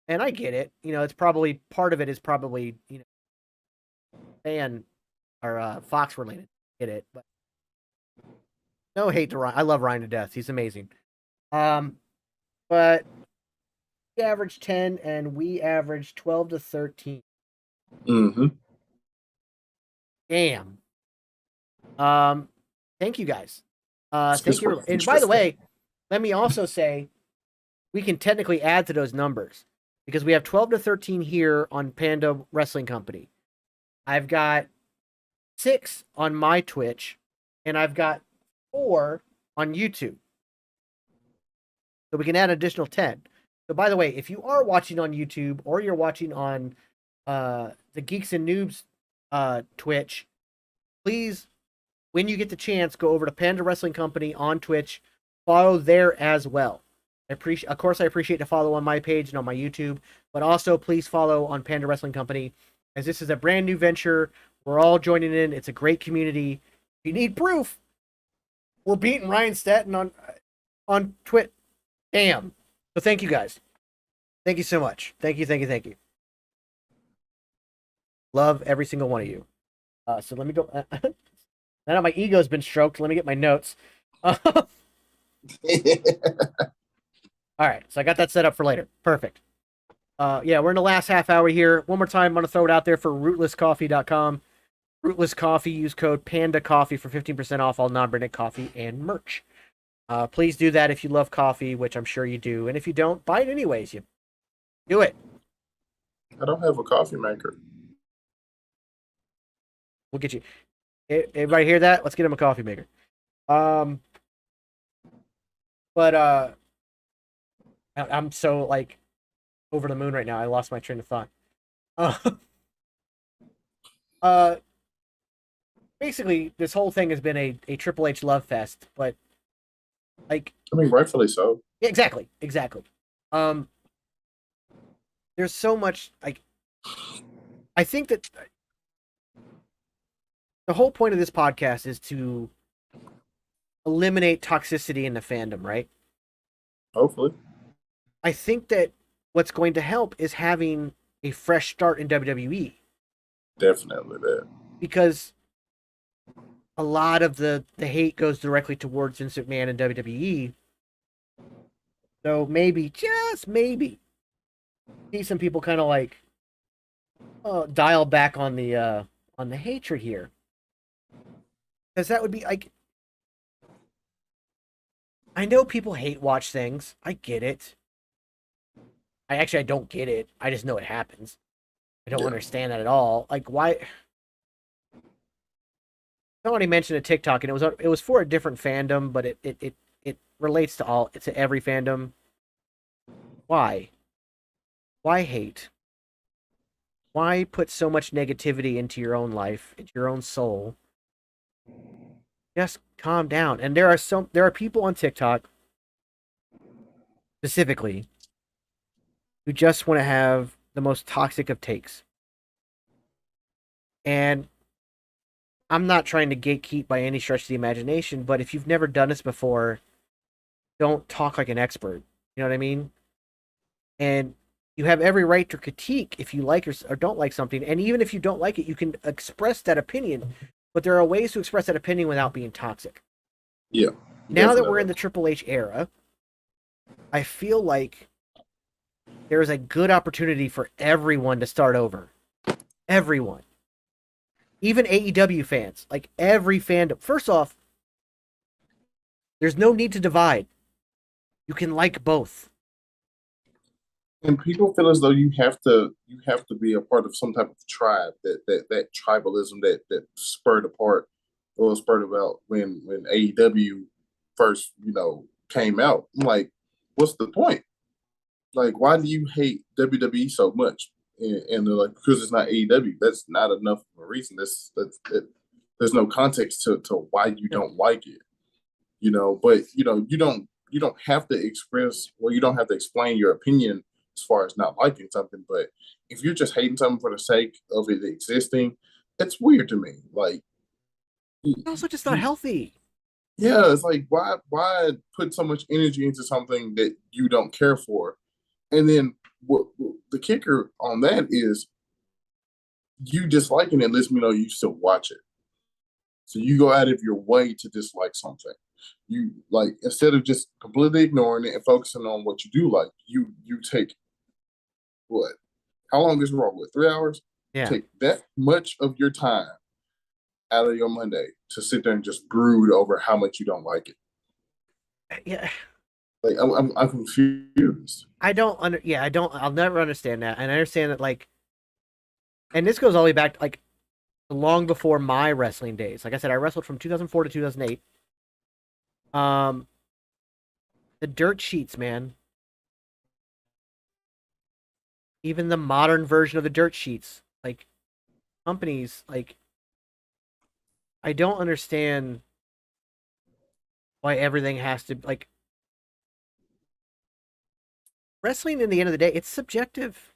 And I get it. You know, it's probably, part of it is probably, you know, fan or Fox related. Get it. But no hate to Ryan. I love Ryan to death. He's amazing. But he averaged 10 and we averaged 12 to 13. Mm-hmm. Damn. Thank you guys. Thank you. And by the way, let me also say we can technically add to those numbers because we have 12 to 13 here on Panda Wrestling Company. I've got 6 on my Twitch, and I've got 4 on YouTube. So we can add an additional 10. So by the way, if you are watching on YouTube or you're watching on the Geeks and Noobs Twitch, please, when you get the chance, go over to Panda Wrestling Company on Twitch. Follow there as well. I appreciate the follow on my page and on my YouTube, but also please follow on Panda Wrestling Company, as this is a brand new venture. We're all joining in. It's a great community. If you need proof, we're beating Ryan Staten on Twitch. Damn. So thank you guys. Thank you so much. Thank you. Love every single one of you. So let me go. Now my ego's been stroked. Let me get my notes. All right, so I got that set up for later. Perfect. Yeah, we're in the last half hour here. One more time, I'm going to throw it out there for rootlesscoffee.com. Rootless Coffee, use code PANDA Coffee for 15% off all non-branded coffee and merch. Please do that if you love coffee, which I'm sure you do. And if you don't, buy it anyways. You do it. I don't have a coffee maker. We'll get you. Everybody hear that? Let's get him a coffee maker. Um, but I'm so like over the moon right now. I lost my train of thought. Uh, uh, basically, this whole thing has been a Triple H love fest. But like, I mean, rightfully so. yeah, exactly. Um, there's so much like I think that the whole point of this podcast is to eliminate toxicity in the fandom, right? Hopefully. I think that what's going to help is having a fresh start in WWE Definitely that. because a lot of the hate goes directly towards Vince McMahon and WWE. So maybe, just maybe, see some people kind of like dial back on the hatred here, because that would be like, I know people hate watch things. I get it. I don't get it. I just know it happens. I don't Yeah. understand that at all. Like, why? Somebody mentioned a TikTok, and it was for a different fandom, but it relates to every fandom. Why? Why hate? Why put so much negativity into your own life, into your own soul? Just calm down. And there are people on TikTok specifically who just want to have the most toxic of takes. And I'm not trying to gatekeep by any stretch of the imagination, but if you've never done this before, don't talk like an expert. You know what I mean? And you have every right to critique if you like or don't like something. And even if you don't like it, you can express that opinion. But there are ways to express that opinion without being toxic. Yeah. Now that we're definitely. in the Triple H era, I feel like there is a good opportunity for everyone to start over. Everyone. Even AEW fans. Like every fandom. First off, there's no need to divide. You can like both. And people feel as though you have to be a part of some type of tribe, that tribalism that spurred apart or spurred about when AEW first, came out. I'm like, what's the point? Like, why do you hate WWE so much? And they're like, because it's not AEW. That's not enough of a reason. There's no context to why you No. don't like it. But you don't have to express, well, you don't have to explain your opinion as far as not liking something. But if you're just hating something for the sake of it existing, it's weird to me. Like, It's also just not healthy. yeah, it's like, why put so much energy into something that you don't care for? And then what the kicker on that is, you disliking it lets me know you still watch it. So you go out of your way to dislike something. You, like, instead of just completely ignoring it and focusing on what you do like, you take what? How long is Raw? What, 3 hours? Yeah. Take that much of your time out of your Monday to sit there and just brood over how much you don't like it. Yeah. Like, I'm confused. I'll never understand that. And I understand that, like, and this goes all the way back to, like, long before my wrestling days. Like I said, I wrestled from 2004 to 2008. Um, the dirt sheets, man. Even the modern version of the dirt sheets, like companies, like I don't understand why everything has to like wrestling. In the end of the day, it's subjective.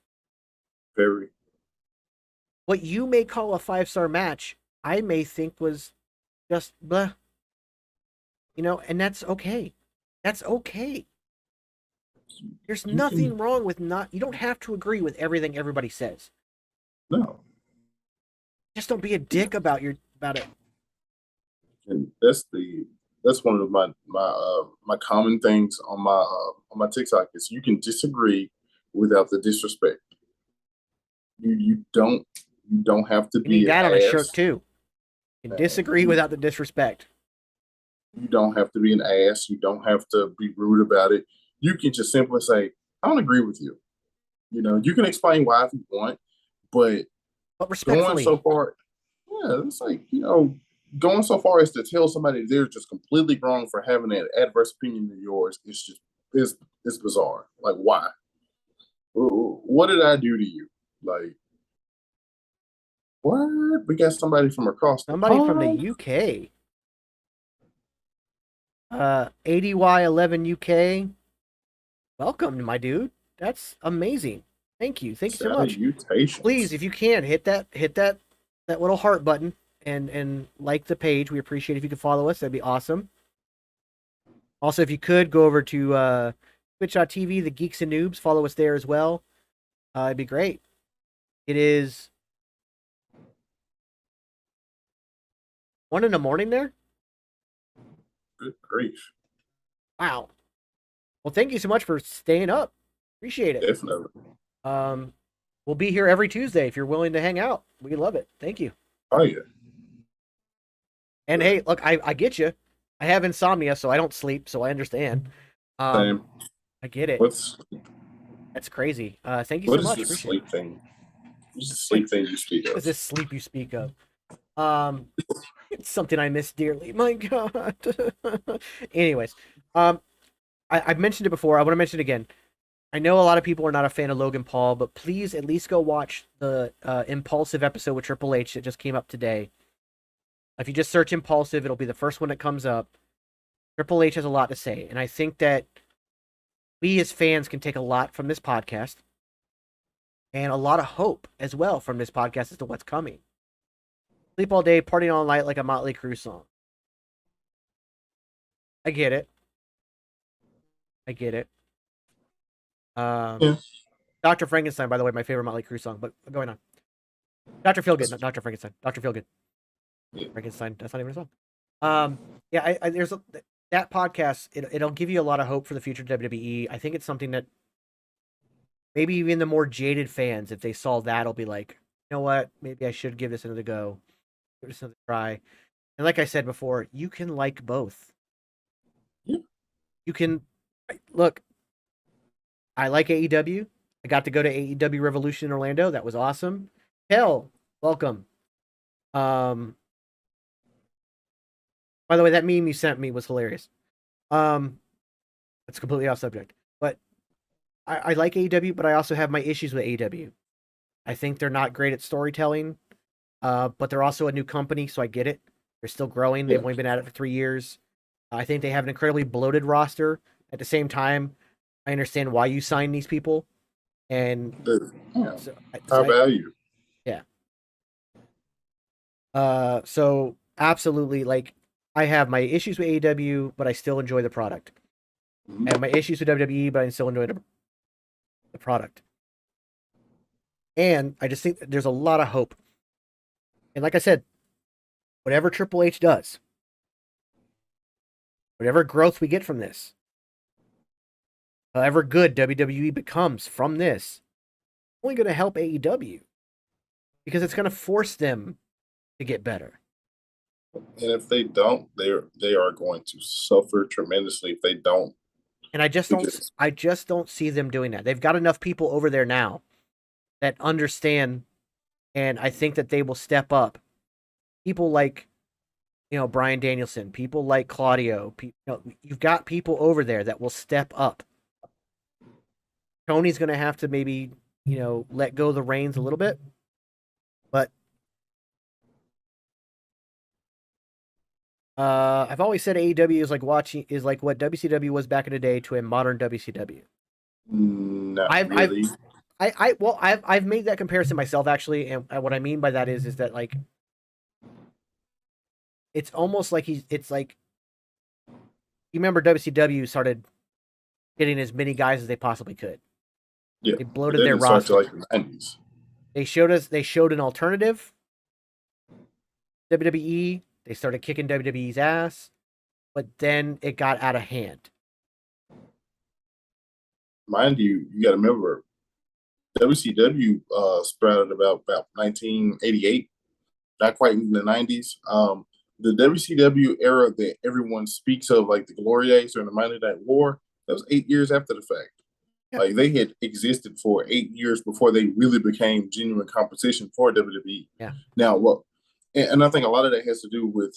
Very. What you may call a 5-star match, I may think was just blah, and that's okay. That's okay. There's You nothing can wrong with not. You don't have to agree with everything everybody says. no. Just don't be a dick about it. And that's one of my common things on my TikTok is, you can disagree without the disrespect. You don't have to You need be an that on a shirt ass. too. You can Man, disagree without the disrespect. You don't have to be an ass. You don't have to be rude about it. You can just simply say, I don't agree with you. You know, you can explain why if you want, but but going so respectfully. far, yeah, it's like, you know, going so far as to tell somebody they're just completely wrong for having an adverse opinion of yours is just is bizarre. Like, why? What did I do to you? Like, what? We got somebody from across the Somebody from the pond. UK. ADY11 UK. Welcome, my dude. That's amazing. Thank you. Thank you so much. Please, Salutations. if you can, hit that little heart button and like the page. We appreciate if you could follow us. That'd be awesome. Also, if you could go over to twitch.tv, the Geeks and Noobs, follow us there as well. It'd be great. It is 1 in the morning there. Good grief. Wow. Well, thank you so much for staying up. Appreciate it. Definitely. Um, we'll be here every Tuesday if you're willing to hang out. We love it. Thank you. Oh yeah. And hey, look, I get you. I have insomnia, so I don't sleep, so I understand. Same. I get it. What's That's crazy. Thank you what so is much. this Appreciate it. sleep thing? What's the What sleep thing you speak what of? is this sleep you speak of? Um, it's something I miss dearly. My God. Anyways, I've mentioned it before. I want to mention it again. I know a lot of people are not a fan of Logan Paul, but please at least go watch the Impulsive episode with Triple H that just came up today. If you just search Impulsive, it'll be the first one that comes up. Triple H has a lot to say, and I think that we as fans can take a lot from this podcast and a lot of hope as well from this podcast as to what's coming. Sleep all day, partying all night like a Motley Crue song. I get it. I get it. Yeah. Dr. Frankenstein, by the way, my favorite Motley Crue song, but going on. Dr. Feelgood, not Dr. Frankenstein. Dr. Feelgood. Yeah. Frankenstein, that's not even a song. Yeah, that podcast, it'll give you a lot of hope for the future of WWE. I think it's something that maybe even the more jaded fans, if they saw that, will be like, you know what, maybe I should give this another go, give this another try. And like I said before, you can like both. Yeah. You can look. I like AEW. I got to go to AEW Revolution in Orlando. That was awesome. Hell, welcome. By the way, that meme you sent me was hilarious. It's completely off subject, but I like AEW, but I also have my issues with AEW. I think they're not great at storytelling, but they're also a new company, so I get it. They're still growing. They've Yeah. only been at it for 3 years. I think they have an incredibly bloated roster. At the same time, I understand why you sign these people, and Yeah. so, High value. yeah. So absolutely, like I have my issues with AEW, but I still enjoy the product. Mhm. I have my issues with WWE, but I still enjoy the product. And I just think there's a lot of hope. And like I said, whatever Triple H does, whatever growth we get from this, however good WWE becomes from this, it's only going to help AEW because it's going to force them to get better. And if they don't, they are going to suffer tremendously if they don't. And I Because just don't see them doing that. They've got enough people over there now that understand, and I think that they will step up. People like, Brian Danielson, people like Claudio, you've got people over there that will step up. Tony's going to have to maybe, let go of the reins a little bit, but I've always said AEW is like what WCW was back in the day to a modern WCW. not I've really. I've made that comparison myself actually, and what I mean by that is that like it's almost like it's like you remember WCW started getting as many guys as they possibly could. Yeah. They But bloated they their didn't start till roster. like the 90s. They showed an alternative. WWE. They started kicking WWE's ass, but then it got out of hand. Mind you, you got to remember WCW sprouted about 1988, not quite in the 90s. the WCW era that everyone speaks of, like the glory days during the Monday Night War, that was 8 years after the fact. Yeah. Like they had existed for 8 years before they really became genuine competition for WWE. Yeah. Now, well, and I think a lot of that has to do with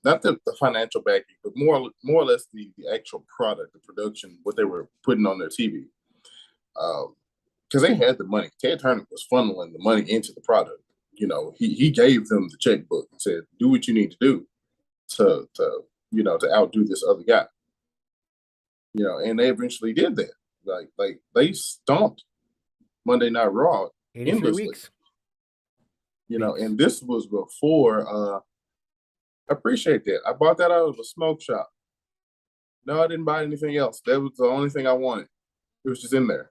not the financial backing, but more or less the actual product, the production, what they were putting on their TV. Because they had the money. Ted Turner was funneling the money into the product. He gave them the checkbook and said, "Do what you need to do to outdo this other guy." And they eventually did that. Like they stomped Monday Night Raw 83 endlessly. weeks. And this was before. I appreciate that. I bought that out of a smoke shop. No, I didn't buy anything else. That was the only thing I wanted. It was just in there.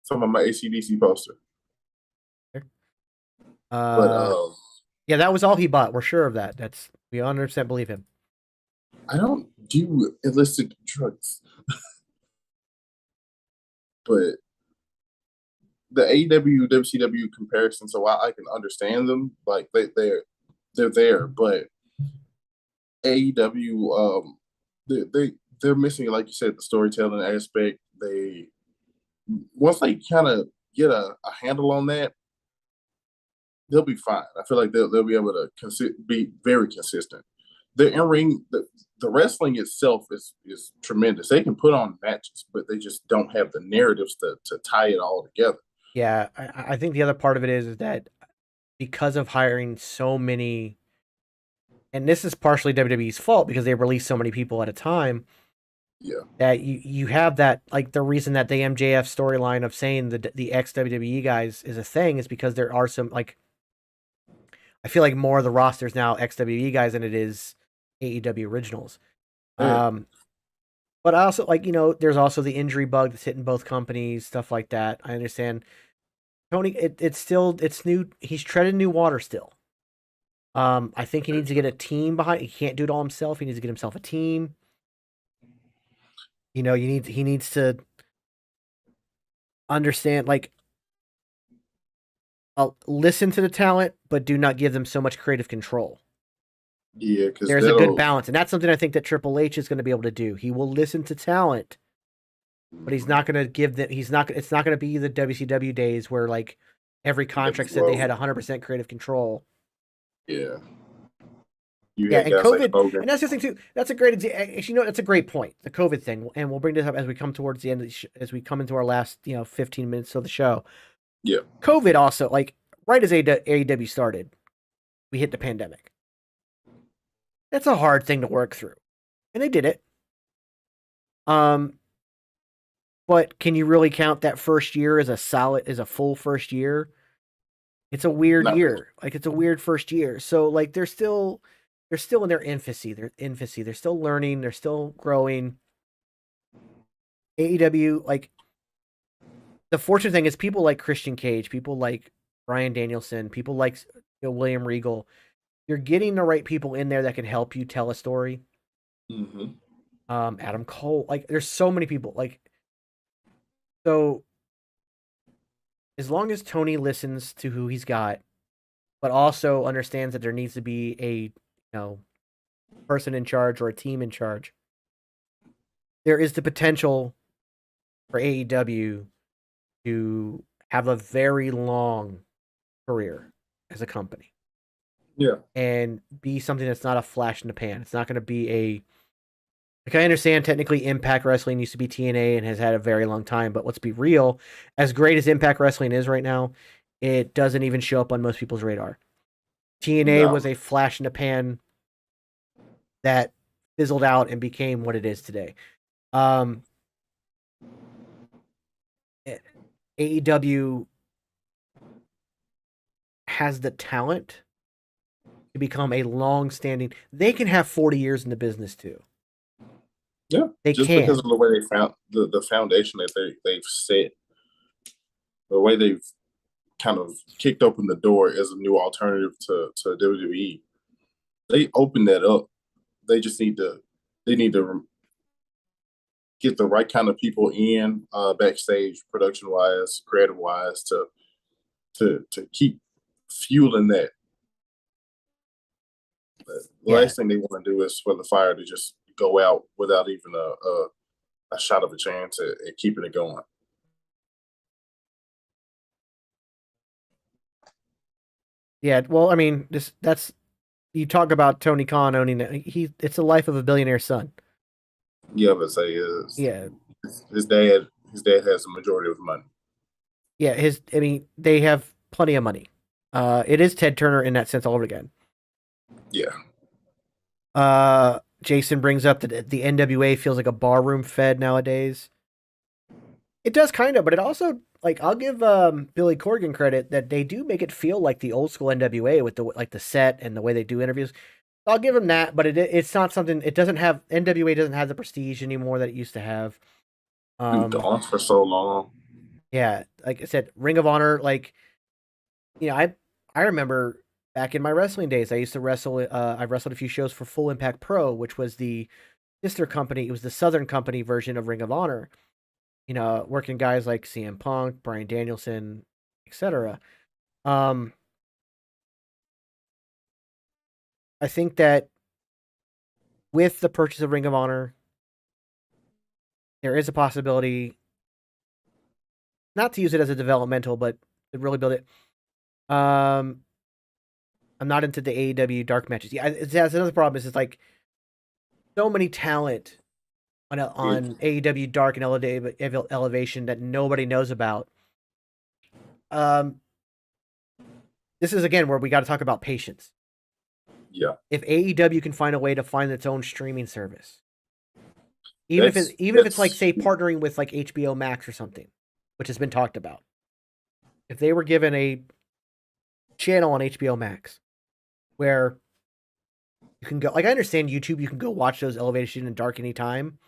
Some of my ACDC poster. But Yeah, that was all he bought. We're sure of that. We 100% believe him. I don't do illicit drugs. But the AEW WCW comparison, so I can understand them. Like they're there, but AEW they're missing, like you said, the storytelling aspect. Once they kind of get a handle on that, they'll be fine. I feel like they'll be able to be very consistent. The in ring, the wrestling itself is tremendous. They can put on matches, but they just don't have the narratives to tie it all together. Yeah, I think the other part of it is that because of hiring so many, and this is partially WWE's fault because they released so many people at a time. Yeah, that you have that, like, the reason that the MJF storyline of saying the ex WWE guys is a thing is because there are some, like, I feel like more of the rosters now ex WWE guys than it is AEW originals. yeah. But I also, like, there's also the injury bug that's hitting both companies, stuff like that. I understand. Tony, it's new. He's treading new water still. I think he needs to get a team behind. He can't do it all himself. He needs to get himself a team. He needs to understand, like, listen to the talent, but do not give them so much creative control. Yeah, because There's a good balance, and that's something I think that Triple H is going to be able to do. He will listen to talent, but he's not going to give them. It's not going to be the WCW days where, like, every contract said they had 100% creative control. Yeah. Yeah, and COVID, and that's the thing too. That's a great example. That's a great point. The COVID thing, and we'll bring this up as we come towards the end of as we come into our last 15 minutes of the show. Yeah. COVID also, like, right as AEW started, we hit the pandemic. That's a hard thing to work through, and they did it. But can you really count that first year as a full first year? It's a weird year. Like, it's a weird first year. So, like, they're still in their infancy. They're still learning. They're still growing. AEW, like, the fortunate thing is people like Christian Cage, people like Bryan Danielson, people like William Regal. You're getting the right people in there that can help you tell a story. Mm-hmm. Adam Cole, like, there's so many people. Like, so as long as Tony listens to who he's got, but also understands that there needs to be a person in charge or a team in charge, there is the potential for AEW to have a very long career as a company. Yeah. And be something that's not a flash in the pan. It's not going to be like, I understand technically Impact Wrestling used to be TNA and has had a very long time, but let's be real. As great as Impact Wrestling is right now, it doesn't even show up on most people's radar. TNA was a flash in the pan that fizzled out and became what it is today. AEW has the talent to become a long-standing. They can have 40 years in the business too. Yeah, they just can. Because of the way they found the foundation that they've set, the way they've kind of kicked open the door as a new alternative to WWE. They opened that up. They just need to get the right kind of people in backstage, production wise, creative wise, to keep fueling that The Yeah. last thing they want to do is for the fire to just go out without even a shot of a chance at keeping it going. Yeah. Well, I mean, that's you talk about Tony Khan owning it. It's the life of a billionaire's son. Yeah, but say is Yeah. his dad. His dad has the majority of the money. Yeah. I mean, they have plenty of money. It is Ted Turner in that sense all over again. Yeah, Jason brings up that the NWA feels like a barroom fed nowadays. It does kind of, but it also like I'll give Billy Corgan credit that they do make it feel like the old school NWA with the set and the way they do interviews. I'll give him that, but it's not something. It doesn't have NWA doesn't have the prestige anymore that it used to have. dude, danced for so long. Yeah, like I said, Ring of Honor. Like I remember back in my wrestling days, I used to wrestle. I wrestled a few shows for Full Impact Pro, which was the sister company. It was the Southern Company version of Ring of Honor. Working guys like CM Punk, Bryan Danielson, etc. Um, I think that with the purchase of Ring of Honor, there is a possibility not to use it as a developmental, but to really build it. I'm not into the AEW dark matches. Yeah, that's another problem. Is it's like so many talent on AEW dark and elevation that nobody knows about. Um, this is again where we got to talk about patience. Yeah, If AEW can find a way to find its own streaming service, even if it's like that's say partnering with like HBO Max or something, which has been talked about. If they were given a channel on HBO Max where you can go, like I understand YouTube, you can go watch those Elevation and Dark anytime,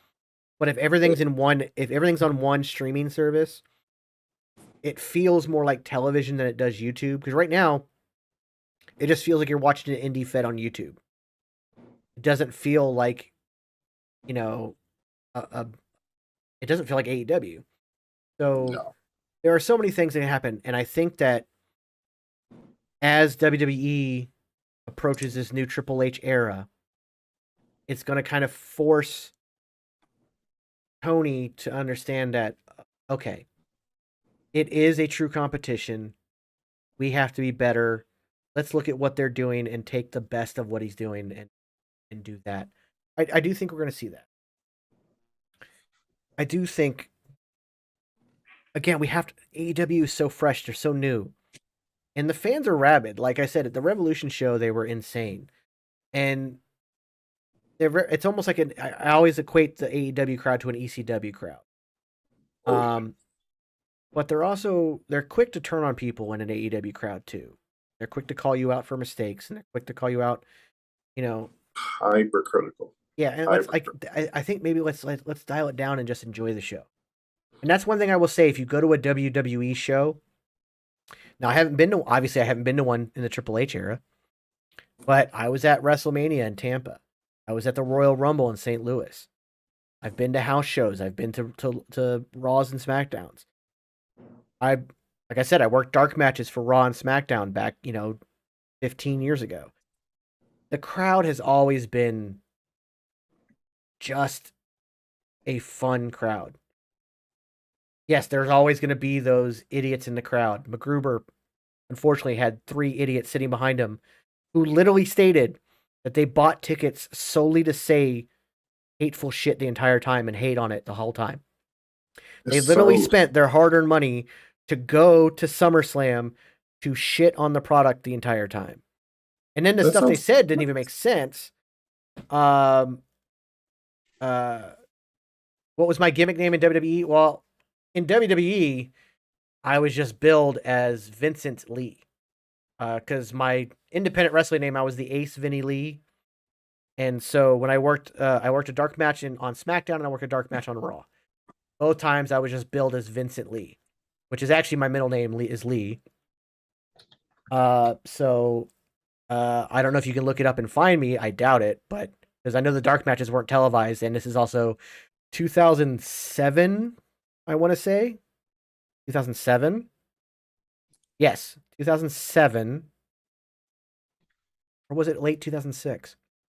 but if everything's on one streaming service, it feels more like television than it does YouTube. Because right now, it just feels like you're watching an indie fed on YouTube. It doesn't feel like, you know, it doesn't feel like AEW. So no. there are so many things that can happen, and I think that as WWE approaches this new Triple H era, it's going to kind of force Tony to understand that okay, it is a true competition. We have to be better. Let's look at what they're doing and take the best of what he's doing and do that. I do think we're going to see that. I do think again we have to. AEW is so fresh; they're so new, and the fans are rabid. Like I said at the Revolution show, they were insane, and it's almost like I always equate the AEW crowd to an ECW crowd. Oh, yeah. But they're quick to turn on people in an AEW crowd too. They're quick to call you out for mistakes, and they're quick to call you out. You know, Hypercritical. yeah. And I think maybe let's dial it down and just enjoy the show. And that's one thing I will say. If you go to a WWE show, now I haven't been to one in the Triple H era, but I was at WrestleMania in Tampa. I was at the Royal Rumble in St. Louis. I've been to house shows. I've been to Raws and SmackDowns. Like I said, I worked dark matches for Raw and SmackDown back, 15 years ago. The crowd has always been just a fun crowd. Yes, there's always going to be those idiots in the crowd. McGruber, unfortunately, had 3 idiots sitting behind him who literally stated that they bought tickets solely to say hateful shit the entire time and hate on it the whole time. They literally spent their hard-earned money to go to SummerSlam to shit on the product the entire time. And then the stuff they said didn't even make sense. What was my gimmick name in WWE? Well, in WWE, I was just billed as Vincent Lee. Because my independent wrestling name, I was the Ace Vinny Lee. And so when I worked a dark match on SmackDown and I worked a dark match on Raw. Both times I was just billed as Vincent Lee, which is actually my middle name is Lee. So I don't know if you can look it up and find me. I doubt it, but because I know the dark matches weren't televised, and this is also 2007. I want to say 2007. Yes, 2007. or was it late 2006?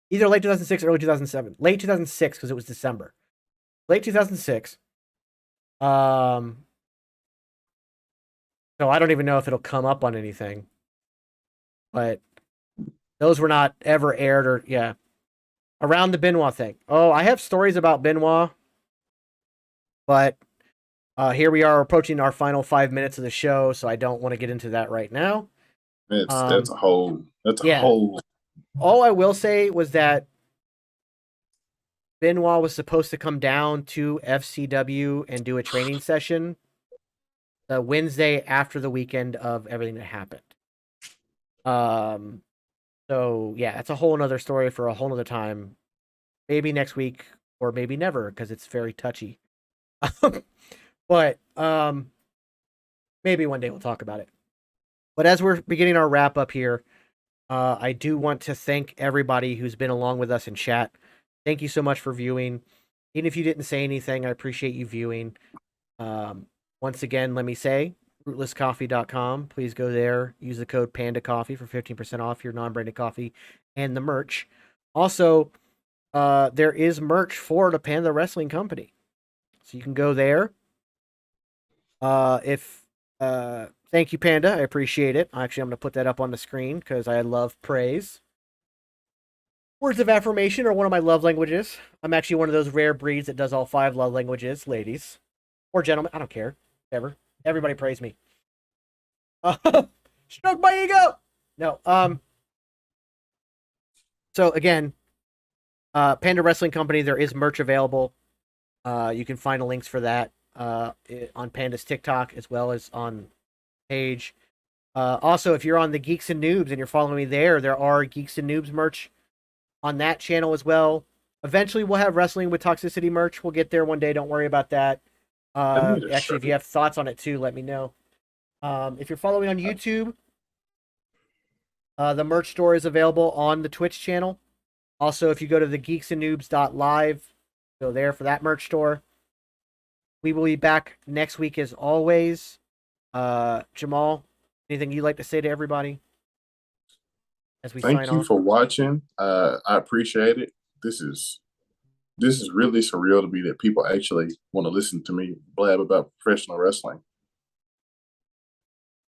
Either late 2006 or early 2007. Late 2006 because it was December. Late 2006. Um, so I don't even know if it'll come up on anything, but those were not ever aired or yeah. Around the Benoit thing. Oh, I have stories about Benoit, but here we are approaching our final 5 minutes of the show, so I don't want to get into that right now. That's a whole Yeah. All I will say was that Benoit was supposed to come down to FCW and do a training session the Wednesday after the weekend of everything that happened. So yeah, that's a whole nother story for a whole nother time. Maybe next week or maybe never because it's very touchy. But maybe one day we'll talk about it. But as we're beginning our wrap up here, I do want to thank everybody who's been along with us in chat. Thank you so much for viewing. Even if you didn't say anything, I appreciate you viewing. Once again, let me say, rootlesscoffee.com. Please go there. Use the code Panda Coffee for 15% off your non-branded coffee and the merch. Also, there is merch for the Panda Wrestling Company. So you can go there. Thank you, Panda. I appreciate it. Actually, I'm going to put that up on the screen because I love praise. Words of affirmation are one of my love languages. I'm actually one of those rare breeds that does all 5 love languages, ladies or gentlemen. I don't care. Whatever. Everybody praise me. Stroke my ego. No. So again, Panda Wrestling Company. There is merch available. You can find the links for that on Panda's TikTok as well as on page. Also, if you're on the Geeks and Noobs and you're following me there are Geeks and Noobs merch on that channel as well. Eventually, we'll have Wrestling with Toxicity merch. We'll get there one day. Don't worry about that. Actually, if you have thoughts on it too, let me know. If you're following on YouTube, the merch store is available on the Twitch channel. Also, if you go to the geeksandnoobs.live, go there for that merch store. We will be back next week as always. Jamal, anything you'd like to say to everybody as we sign off? Thank you for watching. I appreciate it. This is really surreal to me that people actually want to listen to me blab about professional wrestling.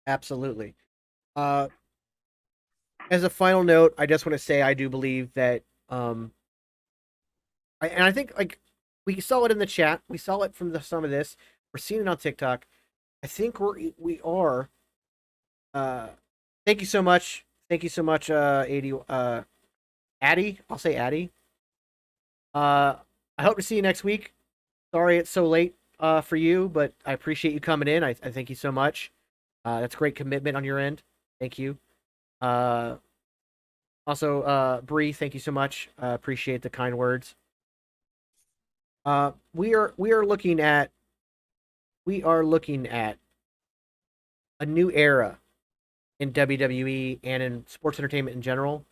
Absolutely. As a final note, I just want to say I do believe that I think like we saw it in the chat, we saw it from some of this, we're seeing it on TikTok. I think we are. Thank you so much. Thank you so much, Addy. Addy, I'll say Addy. I hope to see you next week. Sorry it's so late for you, but I appreciate you coming in. I thank you so much. That's great commitment on your end. Thank you. Also, Bree, thank you so much. Appreciate the kind words. We are looking at a new era in WWE and in sports entertainment in general.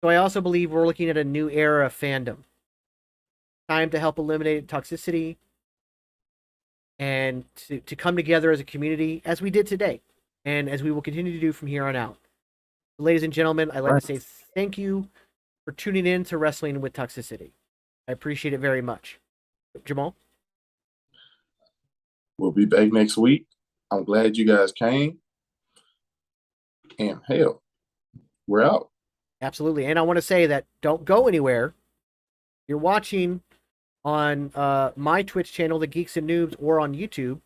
So I also believe we're looking at a new era of fandom. Time to help eliminate toxicity and to come together as a community as we did today and as we will continue to do from here on out. Ladies and gentlemen, I'd like to say thank you for tuning in to Wrestling with Toxicity. I appreciate it very much. Jamal? We'll be back next week. I'm glad you guys came. And hell, we're out. Absolutely. And I want to say that don't go anywhere. You're watching on my Twitch channel, The Geeks and Noobs, or on YouTube.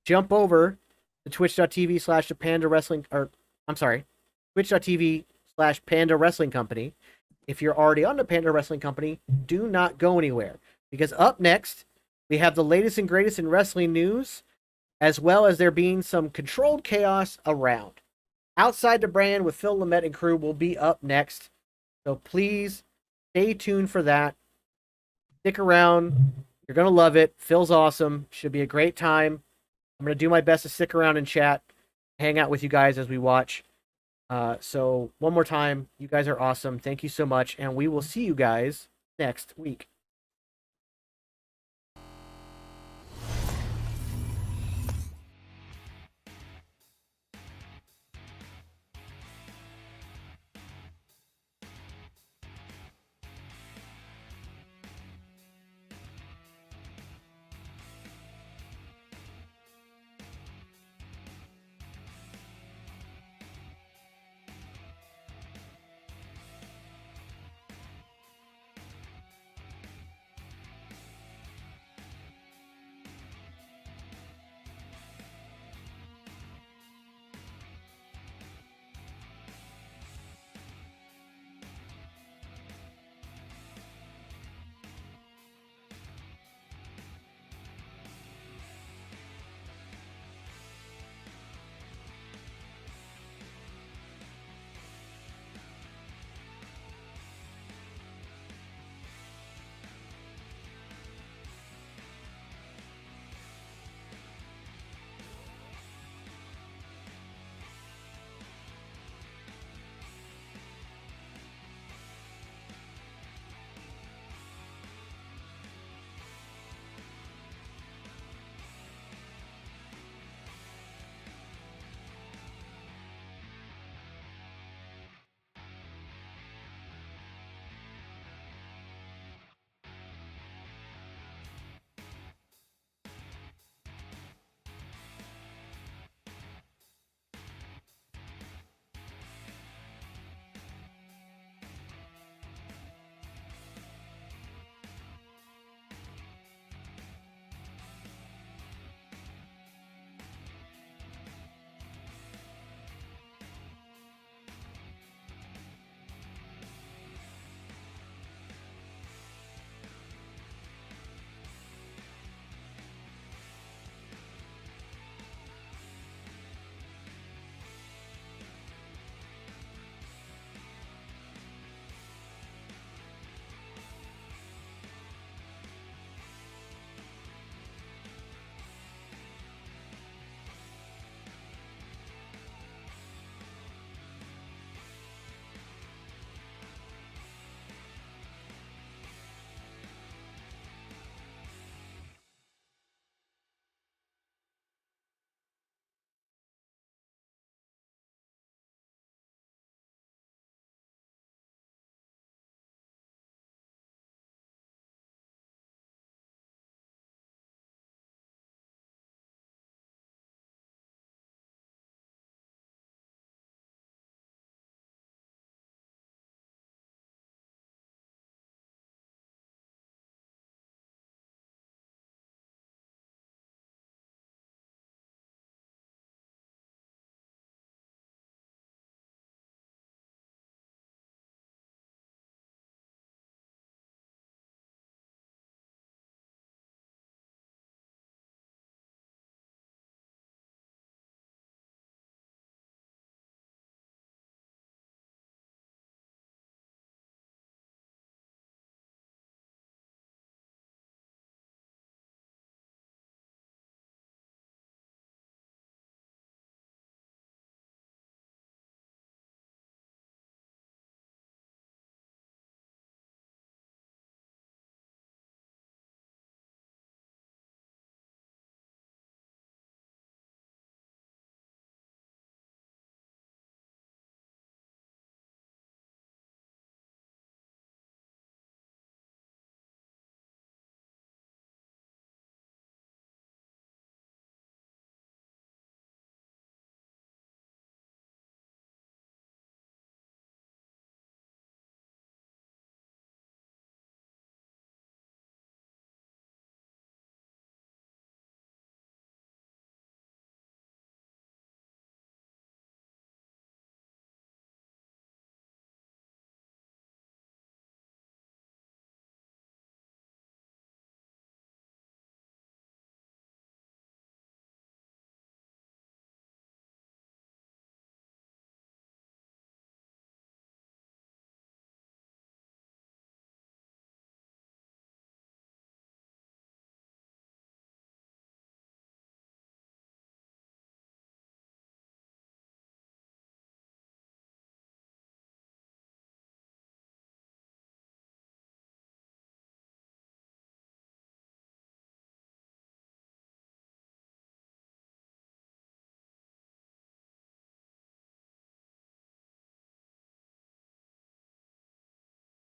Jump over to twitch.tv/the Panda Wrestling, or I'm sorry, twitch.tv/Panda Wrestling Company. If you're already on the Panda Wrestling Company, do not go anywhere. Because up next, we have the latest and greatest in wrestling news, as well as there being some controlled chaos around. Outside the Brand with Phil Lamette and crew will be up next. So please stay tuned for that. Stick around. You're going to love it. Phil's awesome. Should be a great time. I'm going to do my best to stick around and chat, hang out with you guys as we watch. So one more time, you guys are awesome. Thank you so much. And we will see you guys next week.